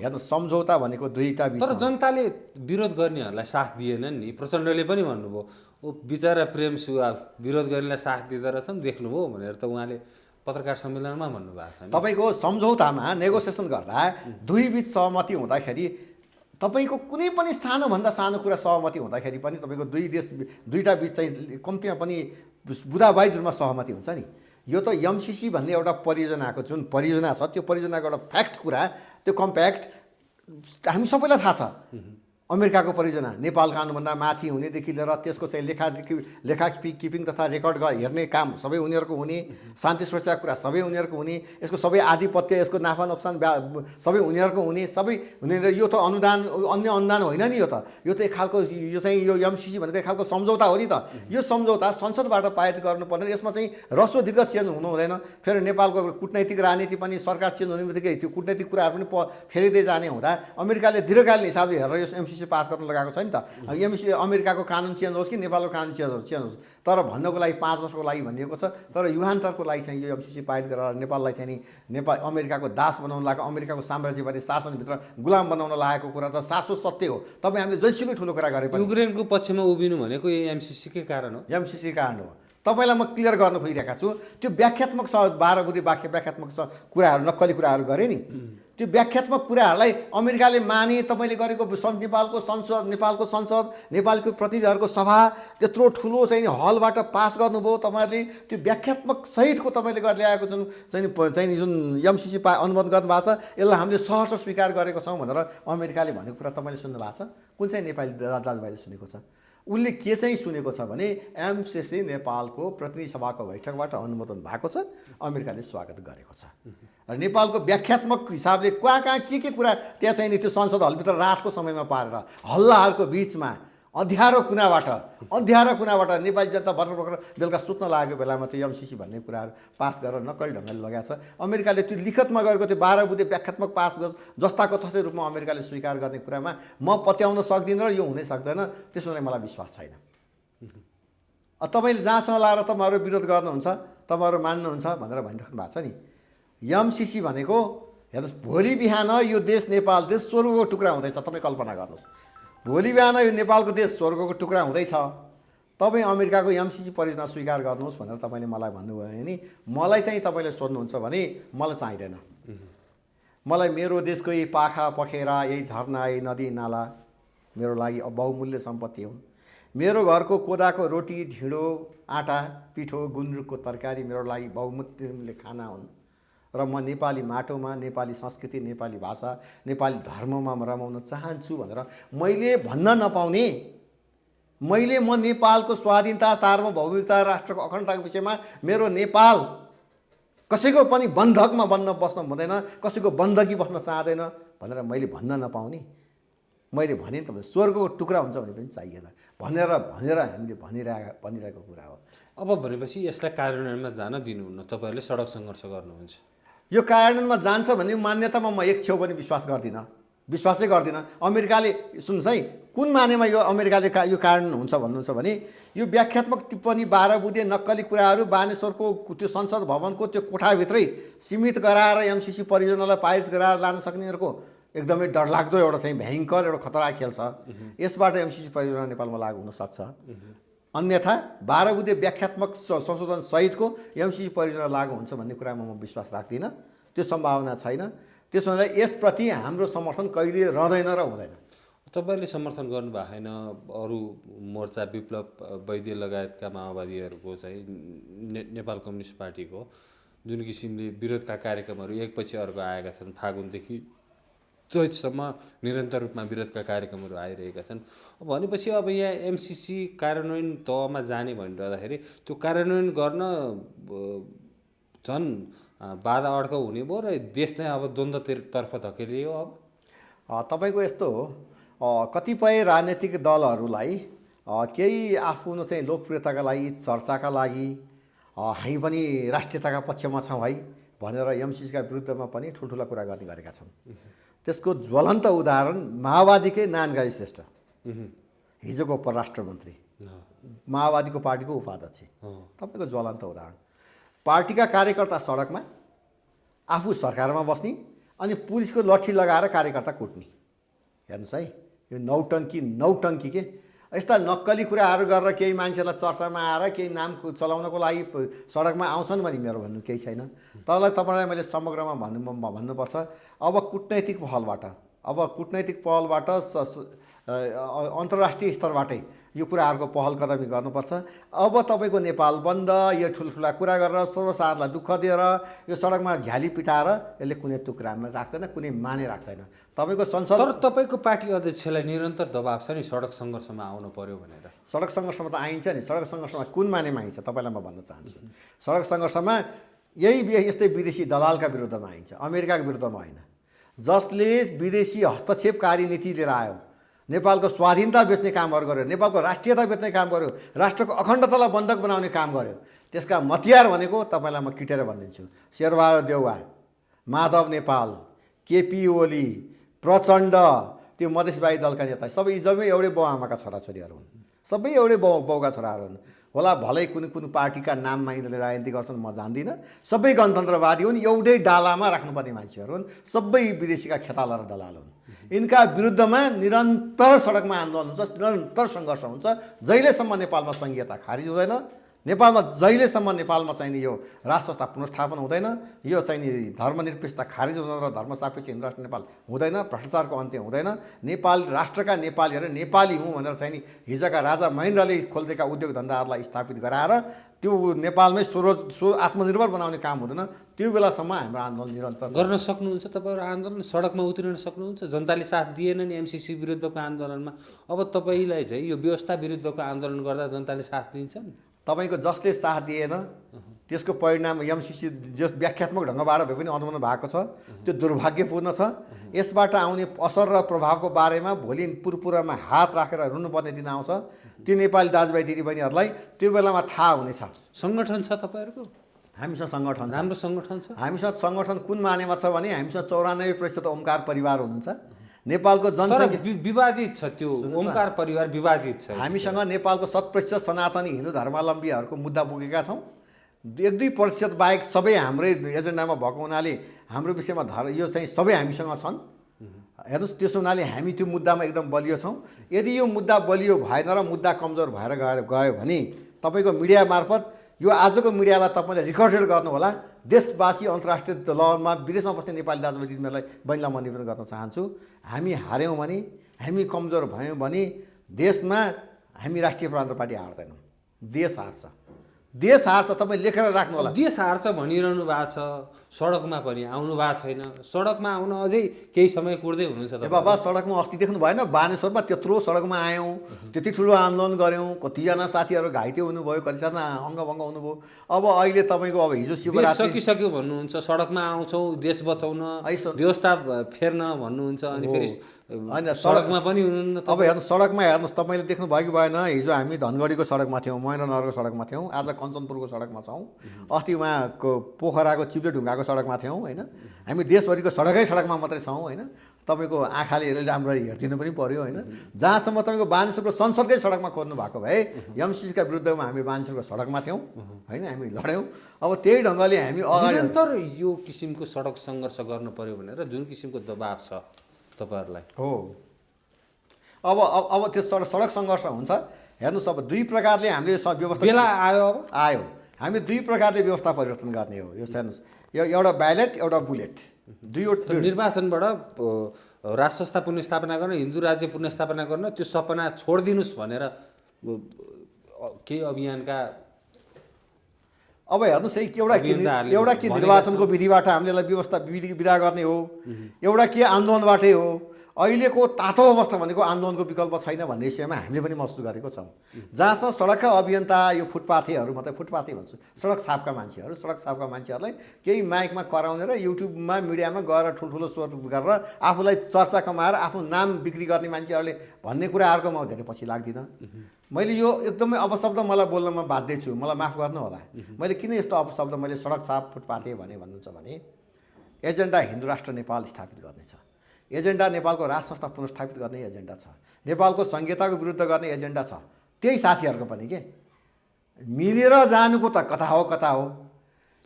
हेर्नु, सम्झौता भनेको दुईटा बिच। तर जनताले विरोध गर्नेहरूलाई साथ दिएनन् नि। प्रचण्डले पनि भन्नुभयो ओ बिचरा प्रेम सुवाल विरोध गर्नेलाई साथ दिँदो रहेछन् देख्नुभयो भनेर त उहाँले पत्रकार सम्मेलनमा भन्नुभएको छ। तपाईँको सम्झौतामा नेगोसिएसन गर्दा दुई बिच सहमति हुँदाखेरि तपाईँको कुनै पनि सानोभन्दा सानो कुरा सहमति हुँदाखेरि पनि तपाईँको दुईटा बिच चाहिँ कम्तीमा पनि बुदावाइज रूपमा सहमति हुन्छ नि। यो त एमसिसी भन्ने एउटा परियोजनाको जुन परियोजना छ त्यो परियोजनाको एउटा फ्याक्ट कुरा, त्यो कम्प्याक्ट हामी सबैलाई थाहा छ। अमेरिकाको परियोजना नेपाल कानुनभन्दा माथि हुनेदेखि लिएर त्यसको चाहिँ लेखा किपिङ तथा रेकर्ड हेर्ने काम सबै उनीहरूको हुने, शान्ति सुरक्षाको कुरा सबै उनीहरूको हुने, यसको सबै आधिपत्य यसको नाफा नोक्सान सबै उनीहरूको हुने, सबै हुने। यो त अनुदान अन्य अनुदान होइन नि। यो त एक खालको यो चाहिँ यो एमसिसी भनेको एक खालको सम्झौता हो नि त। यो सम्झौता संसदबाट पारित गर्नुपर्ने, यसमा चाहिँ रसो दीर्घ चेन्ज हुनु हुँदैन। फेरि नेपालको कूटनैतिक राजनीति पनि सरकार चेन्ज हुने बित्तिकै त्यो कूटनैतिक कुराहरू पनि फेरिँदै जाने हुँदा अमेरिकाले दीर्घकालीन हिसाबले हेरेर यो एमसिसी पास गर्न लगाएको छ नि त। अमेरिकाको कानुन चेन्ज होस् कि नेपालको कानुन चेन्ज होस्, तर भन्नको लागि 5 वर्षको लागि भनिएको छ। तर युगान्तरको लागि चाहिँ यो एमसिसी पारित गरेर नेपाललाई चाहिँ नि अमेरिकाको दास बनाउन लागेको, अमेरिकाको साम्राज्यवादी शासनभित्र गुलाम बनाउन लागेको कुरा त सासो सत्य हो। तपाईँ हामीले जैसुकै ठुलो कुरा गरे पनि युक्रेनको पक्षमा उभिनु भनेको यो एमसिसीकै कारण हो। एमसिसी कारण हो। तपाईँलाई म क्लियर गर्न खोजिरहेका छु। त्यो व्याख्यात्मक 12 बुँदे व्याख्यात्मक कुराहरू नक्कली कुराहरू गरे नि, त्यो व्याख्यात्मक कुराहरूलाई अमेरिकाले माने। तपाईँले गरेको नेपालको संसद नेपालको प्रतिनिधिहरूको सभा त्यत्रो ठुलो चाहिँ हलबाट पास गर्नुभयो तपाईँहरूले। त्यो व्याख्यात्मक सहितको तपाईँले गरेर ल्याएको जुन एमसिसी अनुमोदन गर्नुभएको छ, यसलाई हामीले सहर्ष स्वीकार गरेको छौँ भनेर अमेरिकाले भनेको कुरा तपाईँले सुन्नु भएको छ? कुन चाहिँ नेपाली दाजुभाइले सुनेको छ? उसले के चाहिँ सुनेको छ भने एमसिसी नेपालको प्रतिनिधि सभाको बैठकबाट अनुमोदन भएको छ, अमेरिकाले स्वागत गरेको छ। र नेपालको व्याख्यात्मक हिसाबले कहाँ के कुरा त्यहाँ चाहिँ नि त्यो संसद हलभित्र रातको समयमा पारेर हल्लाहरूको बिचमा अँध्यारो कुनाबाट नेपाली जनता भर्खर बेलुका सुत्न लागेको बेलामा त्यो एमसिसी भन्ने कुराहरू पास गरेर नक्कली ढङ्गले लगाएको छ। अमेरिकाले त्यो लिखतमा गरेको त्यो 12 बुँदे व्याख्यात्मक पास जस्ताको तस्तै रूपमा अमेरिकाले स्वीकार गर्ने कुरामा म पत्याउन सक्दिनँ र यो हुनै सक्दैन, त्यसो भने मलाई विश्वास छैन। तपाईँले जहाँसँग लाएर तपाईँहरू विरोध गर्नुहुन्छ, तपाईँहरू मान्नुहुन्छ भनेर भनिराख्नु भएको छ नि। एमसिसी भनेको हेर्नुहोस्, भोलि बिहान यो देश नेपाल देश स्वर्गको टुक्रा हुँदैछ। तपाईँ कल्पना गर्नुहोस्, भोलि बिहान यो नेपालको देश स्वर्गको टुक्रा हुँदैछ। तपाईँ अमेरिकाको एमसिसी परियोजना स्वीकार गर्नुहोस् भनेर तपाईँले मलाई भन्नुभयो भने मलाई चाहिँ तपाईँले सोध्नुहुन्छ भने मलाई चाहिँदैन। मलाई मेरो देशको यही पाखा पखेरा, यही झरना, यही नदी नाला मेरो लागि बहुमूल्य सम्पत्ति हुन्। मेरो घरको कोदाको रोटी, ढिँडो, आँटा, पिठो, गुन्द्रुकको तरकारी मेरो लागि बहुमूल्य खाना हुन्। र म नेपाली माटोमा, नेपाली संस्कृति, नेपाली भाषा, नेपाली धर्ममा रमाउन चाहन्छु भनेर मैले भन्न नपाउने, म नेपालको स्वाधीनता, सार्वभौमिकता, राष्ट्रको अखण्डताको विषयमा मेरो नेपाल कसैको पनि बन्धकमा बस्न हुँदैन, कसैको बन्दगी बस्न चाहँदैन भनेर मैले भन्न नपाउने। मैले भने त स्वर्गको टुक्रा हुन्छ भने पनि चाहिएन भनेर हामीले भनिरहेको कुरा हो। अब भनेपछि यसलाई कार्यान्वयनमा जान दिनुहुन्न, तपाईँहरूले सडक सङ्घर्ष गर्नुहुन्छ। यो कार्यान्वयनमा जान्छ भन्ने मान्यतामा म एक छेउ पनि विश्वासै गर्दिनँ। अमेरिकाले सुन्नुहोस् है, कुन मानेमा यो अमेरिकाले यो कार्यान्वयन हुन्छ भन्नुहुन्छ भने यो व्याख्यात्मक टिप्पणी 12 बुँदे नक्कली कुराहरू बानेश्वरको त्यो संसद भवनको त्यो कोठाभित्रै सीमित गराएर एमसिसी परियोजनालाई पारित गराएर लान सक्नेहरूको एकदमै डरलाग्दो एउटा चाहिँ भयङ्कर एउटा खतरा खेल छ। यसबाट एमसिसी परियोजना नेपालमा लागू हुन सक्छ। अन्यथा 12 बुँदे व्याख्यात्मक संशोधन सहितको एमसिसी परियोजना लागू हुन्छ भन्ने कुरामा म विश्वास राख्दिनँ। त्यो सम्भावना छैन। त्यसो हुँदा यसप्रति हाम्रो समर्थन कहिले रहँदैन र हुँदैन। तपाईँले समर्थन गर्नुभएको छैन। अरू मोर्चा विप्लव वैद्य लगायतका माओवादीहरूको चाहिँ नेपाल कम्युनिस्ट पार्टीको जुन किसिमले विरोधका कार्यक्रमहरू एकपछि अर्को आएका छन्, फागुनदेखि चैतसम्म निरन्तर रूपमा विरोधका कार्यक्रमहरू आइरहेका छन्। भनेपछि अब यहाँ एमसिसी कार्यान्वयन तहमा जाने भनिरहँदाखेरि त्यो कार्यान्वयन गर्न झन् बाधा अड्काउ हुने भयो र देश चाहिँ अब द्वन्द्वतर्फ धकेलियो। अब तपाईँको यस्तो हो, कतिपय राजनीतिक दलहरूलाई केही आफ्नो चाहिँ लोकप्रियताका लागि चर्चाका लागि हामी पनि राष्ट्रियताका पक्षमा छौँ है भनेर एमसिसीका विरुद्धमा पनि ठुल्ठुला कुरा गर्ने गरेका छन्। त्यसको ज्वलन्त उदाहरण माओवादीकै नारायण श्रेष्ठ, हिजोको परराष्ट्र मन्त्री, माओवादीको पार्टीको उपाध्यक्ष, तपाईँको ज्वलन्त उदाहरण। पार्टीका कार्यकर्ता सडकमा, आफू सरकारमा बस्ने अनि पुलिसको लट्ठी लगाएर कार्यकर्ता कुट्ने। हेर्नुहोस् है, यो नौटङ्की के यस्ता नक्कली कुराहरू गरेर केही मान्छेलाई चर्चामा आएर केही नाम चलाउनको लागि सडकमा आउँछन् भने मेरो भन्नु केही छैन। तपाईँलाई मैले समग्रमा भन्नुपर्छ, अब कुटनैतिक पहलबाट अन्तर्राष्ट्रिय स्तरबाटै यो कुराहरूको पहल कदमी गर्नुपर्छ। अब तपाईँको नेपाल बन्द, यो ठुल्ठुला कुरा गरेर सर्वसाधारणलाई दुःख दिएर यो सडकमा झ्याली पिटाएर यसले कुनै तुक्रामा राख्दैन, कुनै माने राख्दैन। तपाईँको संसद, तर तपाईँको पार्टी अध्यक्षलाई निरन्तर दबाब छ नि सडक सङ्घर्षमा आउनु पर्यो भनेर। सडक सङ्घर्षमा त आइन्छ नि। सडक सङ्घर्षमा कुन मानेमा आइन्छ तपाईँलाई म भन्न चाहन्छु। सडक सङ्घर्षमा यस्तै विदेशी दलालका विरुद्धमा आइन्छ, अमेरिकाको विरुद्धमा होइन। जसले विदेशी हस्तक्षेपकारी नीति लिएर आयो, नेपालको स्वाधीनता बेच्ने कामहरू गर्यो, नेपालको राष्ट्रियता बेच्ने काम गर्यो, राष्ट्रको अखण्डतालाई बन्धक बनाउने काम गर्यो, त्यसका मतियार भनेको तपाईँलाई म किटेर भनिदिन्छु। शेरबहादुर देउवा, माधव नेपाल, केपी ओली, प्रचण्ड, त्यो मधेसवादी दलका नेता सबै एउटै बाउ आमाका छोराछोरीहरू हुन्, सबै एउटै बाउका छोराहरू हुन्। होला भलै कुन पार्टीका नाममा यिनीहरूले राजनीति गर्छन् म जान्दिनँ, सबै गणतन्त्रवादी हुन्, एउटै डालामा राख्नुपर्ने मान्छेहरू हुन्, सबै विदेशीका खेताला र दलाल हुन्। यिनका विरुद्धमा निरन्तर सडकमा आन्दोलन हुन्छ, निरन्तर सङ्घर्ष हुन्छ, जहिलेसम्म नेपालमा सङ्घीयता खारिज हुँदैन, जहिलेसम्म नेपालमा चाहिँ यो राष्ट्र पुनर्स्थापन हुँदैन, यो चाहिँ धर्मनिरपेक्षता खारिज हुँदैन र धर्मसापेक्ष हिन्दू राष्ट्र नेपाल हुँदैन, भ्रष्टाचारको अन्त्य हुँदैन, नेपाल राष्ट्रका नेपालीहरू नेपाली हुँ भनेर चाहिँ हिजोका राजा महेन्द्रले खोलिदिएका उद्योग धन्दाहरूलाई स्थापित गराएर त्यो नेपालमै आत्मनिर्भर बनाउने काम हुँदैन, त्यो बेलासम्म हाम्रो आन्दोलन निरन्तर गर्न सक्नुहुन्छ। तपाईँहरू आन्दोलन सडकमा उत्रिन सक्नुहुन्छ। जनताले साथ दिएन नि एमसिसी विरुद्धको आन्दोलनमा, अब तपाईँलाई चाहिँ यो व्यवस्था विरुद्धको आन्दोलन गर्दा जनताले साथ दिन्छन्? तपाईँको जसले साथ दिएन त्यसको परिणाम एमसिसी जस व्याख्यात्मक ढङ्गबाट भए पनि अनुमोदन भएको छ, त्यो दुर्भाग्यपूर्ण छ। यसबाट आउने असर र प्रभावको बारेमा भोलि पुरपुरामा हात राखेर रुनुपर्ने दिन आउँछ। त्यो नेपाली दाजुभाइ दिदीबहिनीहरूलाई त्यो बेलामा थाहा हुनेछ। सङ्गठन छ तपाईँहरूको? हामीसँग सङ्गठन छ, राम्रो सङ्गठन छ। हामीसँग सङ्गठन कुन मानेमा छ भने हामीसँग 94% ओमकार परिवार हुनुहुन्छ। नेपालको जनसङ्ख्या विभाजित छ, त्यो ओमकार परिवार विभाजित छ। हामीसँग नेपालको 100% सनातनी हिन्दू धर्मावलम्बीहरूको मुद्दा बोकेका छौँ। 1-2% बाहेक सबै हाम्रै एजेन्डामा भएको हुनाले हाम्रो विषयमा यो चाहिँ सबै हामीसँग छन्। हेर्नुहोस्, त्यसो हुनाले हामी त्यो मुद्दामा एकदम बलियो छौँ। यदि यो मुद्दा बलियो भएन र मुद्दा कमजोर भएर गयो भने तपाईँको मिडिया मार्फत यो आजको मिडियालाई तपाईँले रिकर्डेड गर्नु होला। देशवासी अन्तर्राष्ट्रिय लमा विदेशमा बस्ने नेपाली दाजुभाइ दिदीबहिनीलाई म निवेदन गर्न चाहन्छु, हामी हार्यौँ भने, हामी कमजोर भयौँ भने देशमा हामी राष्ट्रिय प्रजातन्त्र पार्टी हार्दैनौँ। देश हार्छ, देश हार्छ। तपाईँ लेखेर राख्नु होला। देश हार्छ भनिरहनु भएको छ, सडकमा पनि आउनु भएको छैन। सडकमा आउन अझै केही समय कुर्दै हुनुहुन्छ त बाबा। सडकमा अस्ति देख्नु भएन, बानेश्वरमा त्यत्रो सडकमा आयौँ, त्यति ठुलो आन्दोलन गऱ्यौँ, कतिजना साथीहरू घाइते हुनुभयो, कतिजना अङ्गभङ्ग हुनुभयो। अब अहिले तपाईँको अब हिजो शिवरात्रि सकिसक्यो भन्नुहुन्छ, सडकमा आउँछौँ देश बचाउन, व्यवस्था फेर्न भन्नुहुन्छ, अनि फेरि होइन सडकमा पनि हुनुहुन्न। अब हेर्नुहोस्, सडकमा हेर्नुहोस्, तपाईँले देख्नु भयो कि भएन, हिजो हामी धनगढीको सडकमा थियौँ, महेन्द्रनगरको सडकमा थियौँ, आज कञ्चनपुरको सडकमा छौँ, अस्ति उहाँको पोखराको चिप्ले ढुङ्गाको सडकमा थियौँ होइन। हामी देशभरिको सडकमा मात्रै छौँ होइन। तपाईँको आँखाले हेरेर राम्ररी हेरिदिनु पनि पर्यो होइन। जहाँसम्म तपाईँको बानेश्वरको संसदकै सडकमा खोज्नु भएको भए एमसिसीका विरुद्धमा हामी बानेश्वरको सडकमा थियौँ होइन, हामी लड्यौँ। अब त्यही ढङ्गले हामी निरन्तर यो किसिमको सडक सङ्घर्ष गर्नु पर्यो भनेर जुन किसिमको दबाब छ तपाईँहरूलाई हो। अब त्यो सडक सङ्घर्ष हुन्छ। हेर्नुहोस्, अब 2 प्रकारले हामीले व्यवस्था बेला आयो। हामी 2 प्रकारले व्यवस्था परिवर्तन गर्ने हो। यो हेर्नुहोस्, एउटा ब्यालेट, एउटा बुलेट, दुईवटा निर्वाचनबाट राष्ट्र पुनर्स्थापना गर्न, हिन्दू राज्य पुनर्स्थापना गर्न, त्यो सपना छोडिदिनुहोस् भनेर केही अभियानका अब हेर्नुहोस् है, एउटा के निर्वाचनको विधिबाट हामीले व्यवस्था विधा गर्ने हो, एउटा के आन्दोलनबाटै हो। अहिलेको तातो अवस्था भनेको आन्दोलनको विकल्प छैन भन्ने विषयमा हामीले पनि महसुस गरेको छौँ। जहाँसम्म सडकका अभियन्ता यो फुटपाथीहरू मात्रै फुटपाथी भन्छु सडक छापका मान्छेहरूलाई केही माइकमा कराउने र युट्युबमा मिडियामा गएर ठुल्ठुलो स्वर गरेर आफूलाई चर्चा कमाएर आफ्नो नाम बिक्री गर्ने मान्छेहरूले भन्ने कुराहरूको म धेरै पछि लाग्दिनँ। मैले यो एकदमै अपशब्द मलाई बोल्नमा बाध्य छु, मलाई माफ गर्नु होला। मैले किन यस्तो अपशब्द मैले सडक छाप फुटपाथी भन्नुहुन्छ भने एजेन्डा हिन्दू राष्ट्र नेपाल स्थापित गर्नेछ, एजेन्डा नेपालको राज संस्था पुनर्स्थापित गर्ने एजेन्डा छ, नेपालको संहिताको विरुद्ध गर्ने एजेन्डा छ। त्यही साथीहरूको पनि के मिलेर जानुको त कता हो।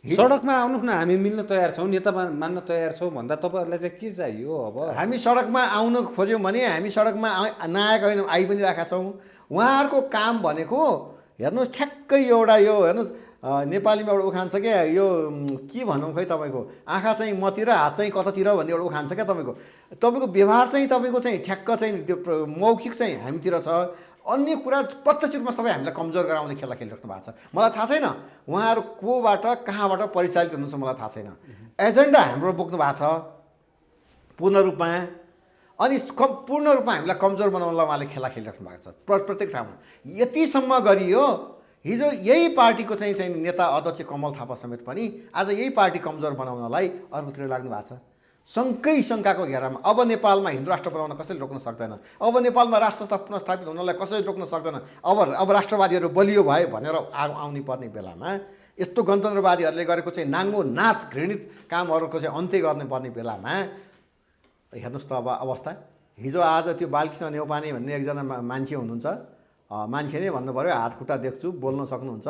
सडकमा आउनुहोस् न, हामी मिल्न तयार छौँ, नेता मान्न तयार छौँ भन्दा तपाईँहरूलाई चाहिँ के चाहियो? अब हामी सडकमा आउन खोज्यौँ भने हामी सडकमा नआएका होइन, आइ पनि राखेका छौँ। उहाँहरूको काम भनेको हेर्नुहोस् ठ्याक्कै एउटा यो हेर्नुहोस् नेपालीमा एउटा उखान छ क्या, यो के भनौँ खै तपाईँको आँखा चाहिँ मतिर हात चाहिँ कतातिर भन्ने एउटा उखान छ क्या। तपाईँको व्यवहार चाहिँ तपाईँको चाहिँ ठ्याक्क चाहिँ त्यो मौखिक चाहिँ हामीतिर छ, अन्य कुरा प्रत्यक्ष रूपमा सबै हामीलाई कमजोर गराउने खेला खेलिराख्नु भएको छ। मलाई थाहा छैन उहाँहरू कोबाट कहाँबाट परिचालित हुनुहुन्छ, मलाई थाहा छैन। एजेन्डा हाम्रो बोक्नु भएको छ पूर्ण रूपमा, अनि पूर्ण रूपमा हामीलाई कमजोर बनाउनलाई उहाँले खेला खेलिराख्नु भएको छ प्रत्येक ठाउँमा। यतिसम्म गरियो हिजो यही पार्टीको चाहिँ नेता अध्यक्ष कमल थापा समेत पनि आज यही पार्टी कमजोर बनाउनलाई अर्कोतिर लाग्नु भएको छ। शङ्काको घेरामा अब नेपालमा हिन्दू राष्ट्र बनाउन कसैले रोक्न सक्दैन, अब नेपालमा राष्ट्र संस्था पुनर्स्थापित हुनलाई कसैले रोक्न सक्दैन। अब राष्ट्रवादीहरू बलियो भए भनेर आउनु पर्ने बेलामा यस्तो गणतन्त्रवादीहरूले गरेको चाहिँ नाङ्गो नाच घृणित कामहरूको चाहिँ अन्त्य गर्नुपर्ने बेलामा हेर्नुहोस् त अब अवस्था। हिजो आज त्यो बालकृष्ण नेउपाने भन्ने एकजना मान्छे हुनुहुन्छ, मान्छे नै भन्नु पऱ्यो, हात खुट्टा देख्छु, बोल्न सक्नुहुन्छ,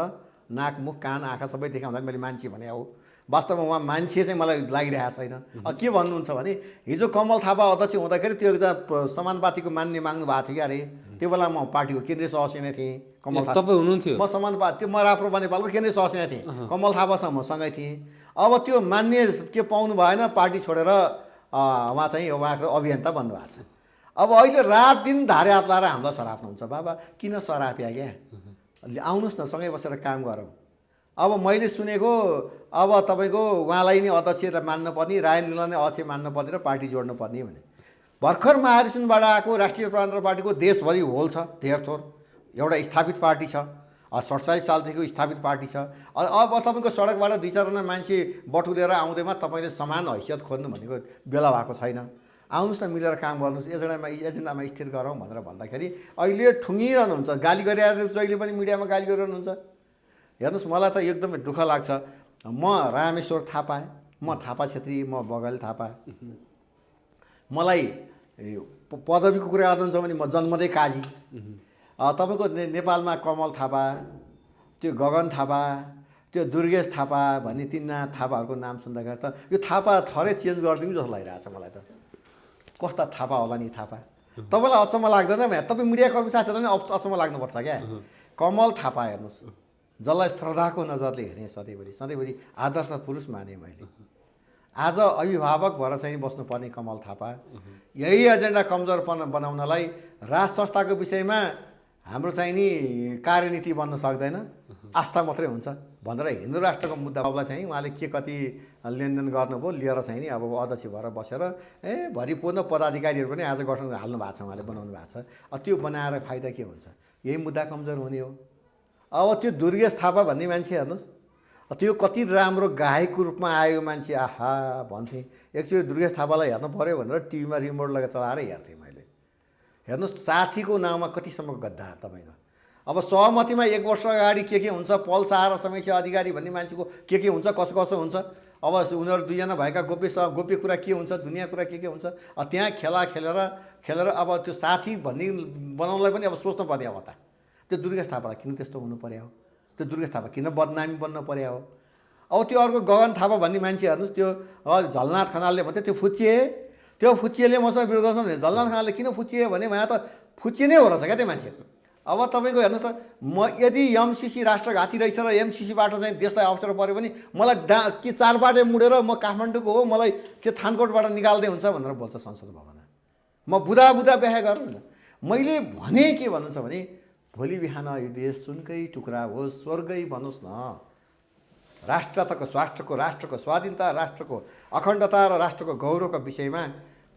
नाक मुख कान आँखा सबै देखाउँदा मैले मान्छे भने हो। वास्तवमा उहाँ मान्छे चाहिँ मलाई लागिरहेको छैन। के भन्नुहुन्छ भने हिजो कमल थापा अध्यक्ष हुँदाखेरि त्यो एकजना समानुपातिको मान्ने माग्नु भएको थियो क्या अरे, त्यो बेला म पार्टीको केन्द्रीय सदस्य नै थिएँ। कमल थापा तपाईँ हुनुहुन्थ्यो? म समानुपात त्यो म राप्रपा नेपालको केन्द्रीय सदस्य नै थिएँ, कमल थापासँग म सँगै थिएँ। अब त्यो मान्ने के पाउनु भएन, पार्टी छोडेर उहाँ चाहिँ उहाँको अभियन्ता बन्नुभएको छ। अब अहिले रात दिन धारे हात लाएर हामीलाई सराप्नुहुन्छ। बाबा किन सराप्या क्या, आउनुहोस् न सँगै बसेर काम गरौँ। अब मैले सुनेको अब तपाईँको उहाँलाई नै अध्यक्ष मान्न पर्ने, राय निललाई नै अध्यक्ष मान्न पर्ने र पार्टी जोड्नु पर्ने भने भर्खर महाधिवेशनबाट आएको राष्ट्रिय प्रजातन्त्र पार्टीको देशभरि होल छ, धेर थोर एउटा स्थापित पार्टी छ, 47 सालदेखि स्थापित पार्टी छ। अब तपाईँको सडकबाट 2-4जना मान्छे बटुलेर आउँदैमा तपाईँले समान हैसियत खोज्नु भनेको बेला भएको छैन। आउनुहोस् न मिलेर काम गर्नुहोस्, एजेन्डामा स्थिर गरौँ भनेर भन्दाखेरि अहिले ठुङ्गिरहनुहुन्छ, गाली गरिरहेको जहिले पनि मिडियामा गाली गरिरहनुहुन्छ। हेर्नुहोस् मलाई त एकदमै दुःख लाग्छ। म रामेश्वर थापा, म थापा छेत्री, म बगाल थापा। मलाई पदवीको कुरा याद हुन्छ भने म जन्मदै काजी। तपाईँको नेपालमा कमल थापा, त्यो गगन थापा, त्यो दुर्गेश थापा भन्ने तिनजना थापाहरूको नाम सुन्दाखेरि त यो थापा थरै चेन्ज गरिदिउँ जस्तो लागिरहेको छ मलाई त। कस्ता थापा होला नि थापा, तपाईँलाई अचम्म लाग्दैन? तपाईँ मिडियाकर्मी साथीहरूलाई पनि अचम्म लाग्नुपर्छ क्या। कमल थापा हेर्नुहोस्, जसलाई श्रद्धाको नजरले हेरेँ सधैँभरि आदर्श पुरुष माने मैले, आज अभिभावक भएर चाहिँ बस्नुपर्ने कमल थापा यही एजेन्डा कमजोर बनाउनलाई राज संस्थाको विषयमा हाम्रो चाहिँ नि कार्यनीति बन्न सक्दैन, आस्था मात्रै हुन्छ भनेर हिन्दू राष्ट्रको मुद्दालाई चाहिँ उहाँले के कति लेनदेन गर्नुभयो लिएर चाहिँ नि अब अध्यक्ष भएर बसेर भरिपूर्ण पदाधिकारीहरू पनि आज गठन हाल्नु भएको छ, उहाँले बनाउनु भएको छ। त्यो बनाएर फाइदा के हुन्छ? यही मुद्दा कमजोर हुने हो। अब त्यो दुर्गेश थापा भन्ने मान्छे हेर्नुहोस्, त्यो कति राम्रो गायकको रूपमा आयो मान्छे, आहा भन्थेँ। एकचोटि दुर्गेश थापालाई हेर्नु पऱ्यो भनेर टिभीमा रिमोट लगाएर चलाएर हेर्थेँ मैले। हेर्नुहोस् साथीको नाउँमा कतिसम्म गद्दार तपाईँको। अब सहमतिमा 1 वर्ष अगाडि के हुन्छ, पल सहारा समीक्षा अधिकारी भन्ने मान्छेको के हुन्छ, कसो हुन्छ, अब उनीहरू दुईजना भएका गोप्य कुरा के हुन्छ, दुनियाँ कुरा के हुन्छ, त्यहाँ खेलेर अब त्यो साथी भन्ने बनाउनलाई पनि अब सोच्नु पर्ने अवस्था। त्यो दुर्गेश थापालाई किन त्यस्तो हुनु पर्यो हो? त्यो दुर्गेश थापा किन बदनामी बन्न पर्यो हो? अब त्यो अर्को गगन थापा भन्ने मान्छे हेर्नुहोस्, त्यो झलनाथ खनालले भन्थ्यो त्यो फुच्चिए, त्यो फुच्चिएले मसँग विरोध गर्छ भने झलनाथ खनालले किन फुच्चिए भने यहाँ त फुच्चिए नै हो रहेछ क्या त्यो मान्छे। अब तपाईँको हेर्नुहोस् त, म यदि एमसिसी राष्ट्रघाती रहेछ र एमसिसीबाट चाहिँ देशलाई अवसर पऱ्यो भने मलाई के 4 बाटे मुडेर म काठमाडौँको हो, मलाई के थानकोटबाट निकाल्दै हुन्छ भनेर बोल्छ संसद भवनमा। म बुधा बिहा गर्नु। मैले भने के भन्नु छ भने भोलि बिहान यो देश सुनकै टुक्रा होस्, स्वर्गै भन्नुहोस् न, राष्ट्रको स्वास्थ्यको, राष्ट्रको स्वाधीनता, राष्ट्रको अखण्डता र राष्ट्रको गौरवको विषयमा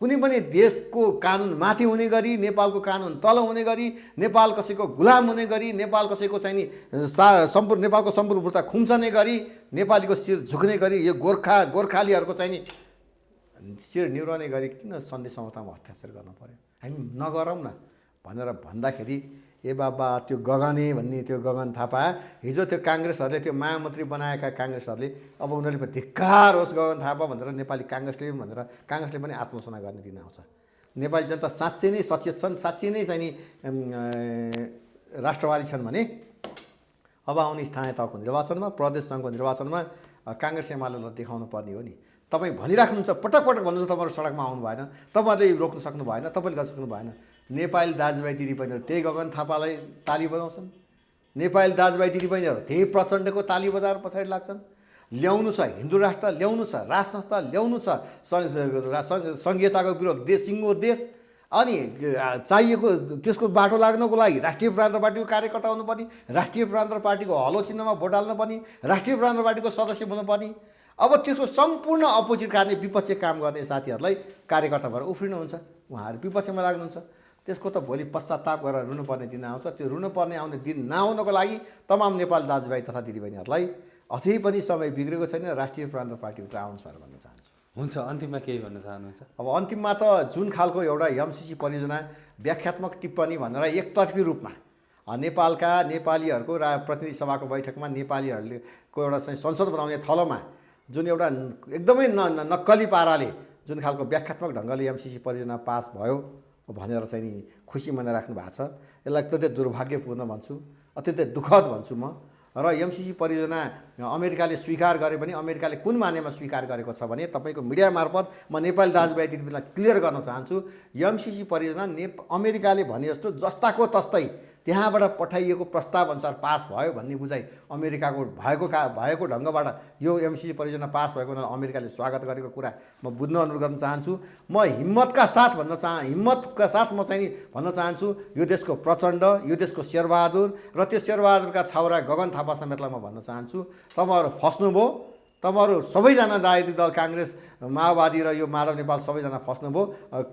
कुनै पनि देशको कानुन माथि हुने गरी नेपालको कानुन तल हुने गरी नेपाल कसैको गुलाम हुने गरी नेपाल कसैको चाहिँ नि नेपालको सम्पूर्णता खुम्चने गरी नेपालीको शिर झुक्ने गरी यो गोर्खालीहरूको चाहिँ नि शिर निहुराउने गरी किन सन्धि समझौतामा हस्ताक्षर गर्नु पर्यो हामी नगरौँ न भनेर भन्दाखेरि ए बाबा त्यो गगने भन्ने त्यो गगन थापा हिजो त्यो काङ्ग्रेसहरूले त्यो महामन्त्री बनाएका काङ्ग्रेसहरूले अब उनीहरूले पनि धिक्कार होस् गगन थापा भनेर नेपाली काङ्ग्रेसले भनेर काङ्ग्रेसले पनि आत्मसना गर्ने दिन आउँछ। नेपाली जनता साँच्चै नै सचेत छन्, साँच्चै नै चाहिँ नि राष्ट्रवादी छन् भने अब आउने स्थानीय तहको निर्वाचनमा प्रदेश सङ्घको निर्वाचनमा काङ्ग्रेस एमालेलाई देखाउनु पर्ने हो नि। तपाईँ भनिराख्नुहुन्छ, पटक पटक भन्नुहुन्छ तपाईँहरू सडकमा आउनु भएन, तपाईँहरूले रोक्न सक्नु भएन, तपाईँले गर्न सक्नु भएन। नेपाली दाजुभाइ दिदीबहिनीहरू त्यही गगन थापालाई ताली बजाउँछन्, नेपाली दाजुभाइ दिदीबहिनीहरू त्यही प्रचण्डको ताली बजाएर पछाडि लाग्छन्। ल्याउनु छ हिन्दू राष्ट्र, ल्याउनु छ राष्ट्र संस्था, ल्याउनु छ सङ्घीयताको विरोध सिङ्गो देश, अनि चाहिएको त्यसको बाटो लाग्नको लागि राष्ट्रिय प्रजातन्त्र पार्टीको कार्यकर्ता हुनुपर्ने, राष्ट्रिय प्रजातन्त्र पार्टीको हलो चिन्हमा भोट हाल्नुपर्ने, राष्ट्रिय प्रजातन्त्र पार्टीको सदस्य हुनुपर्ने। अब त्यसको सम्पूर्ण अपोजिट गर्ने विपक्षी काम गर्ने साथीहरूलाई कार्यकर्ता भएर उफ्रिनुहुन्छ, उहाँहरू विपक्षमा लाग्नुहुन्छ। त्यसको त भोलि पश्चाताप गरेर रुनुपर्ने दिन आउँछ। त्यो रुनुपर्ने आउने दिन नआउनको लागि तमाम नेपाली दाजुभाइ तथा दिदीबहिनीहरूलाई अझै पनि समय बिग्रेको छैन, राष्ट्रिय प्रजातन्त्र पार्टीभित्र आउनुहोस् भनेर भन्न चाहन्छु। हुन्छ, अन्तिममा केही भन्न चाहनुहुन्छ? अब अन्तिममा त जुन खालको एउटा एमसिसी परियोजना व्याख्यात्मक टिप्पणी भनेर एकतर्फी रूपमा नेपालका नेपालीहरूको प्रतिनिधि सभाको बैठकमा नेपालीहरूको एउटा चाहिँ संसद बनाउने थलोमा जुन एउटा एकदमै नक्कली पाराले जुन खालको व्याख्यात्मक ढङ्गले एमसिसी परियोजना पास भयो भनेर चाहिँ नि खुसी मनाइराख्नु भएको छ, यसलाई अत्यन्तै दुर्भाग्यपूर्ण भन्छु, अत्यन्तै दुःखद भन्छु म। र एमसिसी परियोजना अमेरिकाले स्वीकार गरे पनि अमेरिकाले कुन मानेमा स्वीकार गरेको छ भने तपाईँको मिडिया मार्फत म नेपाली दाजुभाइ दिदीबहिनीलाई क्लियर गर्न चाहन्छु, एमसिसी परियोजना अमेरिकाले भने जस्तो जस्ताको तस्तै त्यहाँबाट पठाइएको प्रस्ताव अनुसार पास भयो भन्ने बुझाइ अमेरिकाको भएको ढङ्गबाट यो एमसिसी परियोजना पास भएको हुनाले अमेरिकाले स्वागत गरेको कुरा म बुझ्न अनुरोध गर्न चाहन्छु। म हिम्मतका साथ म चाहिँ नि भन्न चाहन्छु, यो देशको प्रचण्ड, यो देशको शेरबहादुर र त्यो शेरबहादुरका छाउरा गगन थापा समेतलाई म भन्न चाहन्छु, तपाईँहरू फस्नुभयो, तपाईँहरू सबैजना राजनीतिक दल काङ्ग्रेस, माओवादी र यो माधव नेपाल सबैजना फस्नुभयो।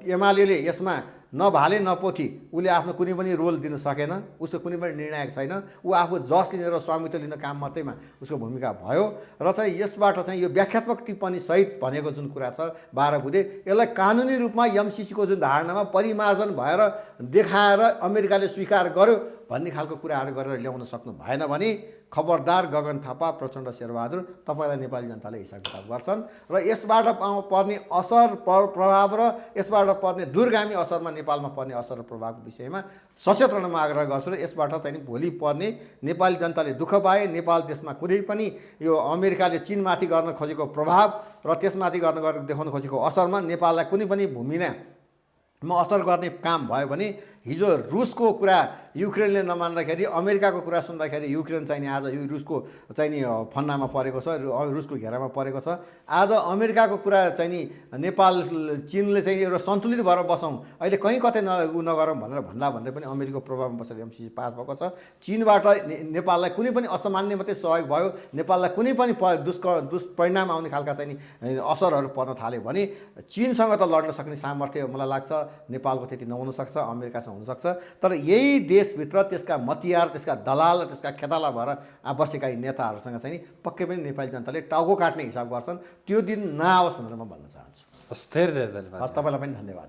एमाले यसमा नभाले नपोथी उसले आफ्नो कुनै पनि रोल दिन सकेन, उसको कुनै पनि निर्णायक छैन, ऊ आफू जस लिने र स्वामित्व लिने काम मात्रैमा उसको भूमिका भयो। र चाहिँ यसबाट चाहिँ यो व्याख्यात्मक टिप्पणी सहित भनेको जुन कुरा छ 12 बुँदे, यसलाई कानुनी रूपमा एमसिसीको जुन धारणामा परिमार्जन भएर देखाएर अमेरिकाले स्वीकार गर्यो भन्ने खालको कुराहरू गरेर ल्याउन सक्नु भएन भने खबरदार गगन थापा, प्रचण्ड, शेरबहादुर तपाईँलाई नेपाली जनताले हिसाब किताब गर्छन् र यसबाट पर्ने असर प्रभाव र यसबाट पर्ने दूरगामी असरमा नेपालमा पर्ने असर र प्रभावको विषयमा सचेत रहन म आग्रह गर्छु। र यसबाट चाहिँ भोलि पर्ने नेपाली जनताले दुःख पाए, नेपाल देशमा कुनै पनि यो अमेरिकाले चीनमाथि गर्न खोजेको प्रभाव र त्यसमाथि देखाउन खोजेको असरमा नेपाललाई कुनै पनि भूमिमा असर गर्ने काम भयो भने हिजो रुसको कुरा युक्रेनले नमान्दाखेरि अमेरिकाको कुरा सुन्दाखेरि युक्रेन चाहिँ नि आज यो रुसको चाहिँ नि फन्नामा परेको छ, रुसको घेरामा परेको छ। आज अमेरिकाको कुरा चाहिँ नि नेपाल चीनले चाहिँ एउटा सन्तुलित भएर बसौँ, अहिले कहीँ कतै नगरौँ भनेर भन्दै पनि अमेरिकाको प्रभावमा बसेर एमसिसी पास भएको छ। चीनबाट नेपाललाई कुनै पनि असामान्य मात्रै सहयोग भयो, नेपाललाई कुनै पनि दुष्परिणाम आउने खालका चाहिँ नि असरहरू पर्न थाल्यो भने चीनसँग त लड्न सक्ने सामर्थ्य मलाई लाग्छ नेपालको त्यति नहुनसक्छ, अमेरिकासँग हुनसक्छ। तर यही देशभित्र त्यसका मतियार, त्यसका दलाल, त्यसका खेताला भएर बसेका नेताहरूसँग चाहिँ नि पक्कै पनि नेपाली जनताले टाउको काट्ने हिसाब गर्छन्। त्यो दिन नआओस् भनेर म भन्न चाहन्छु। हस्, धेरै धेरै धन्यवाद। हस्, तपाईँलाई पनि धन्यवाद।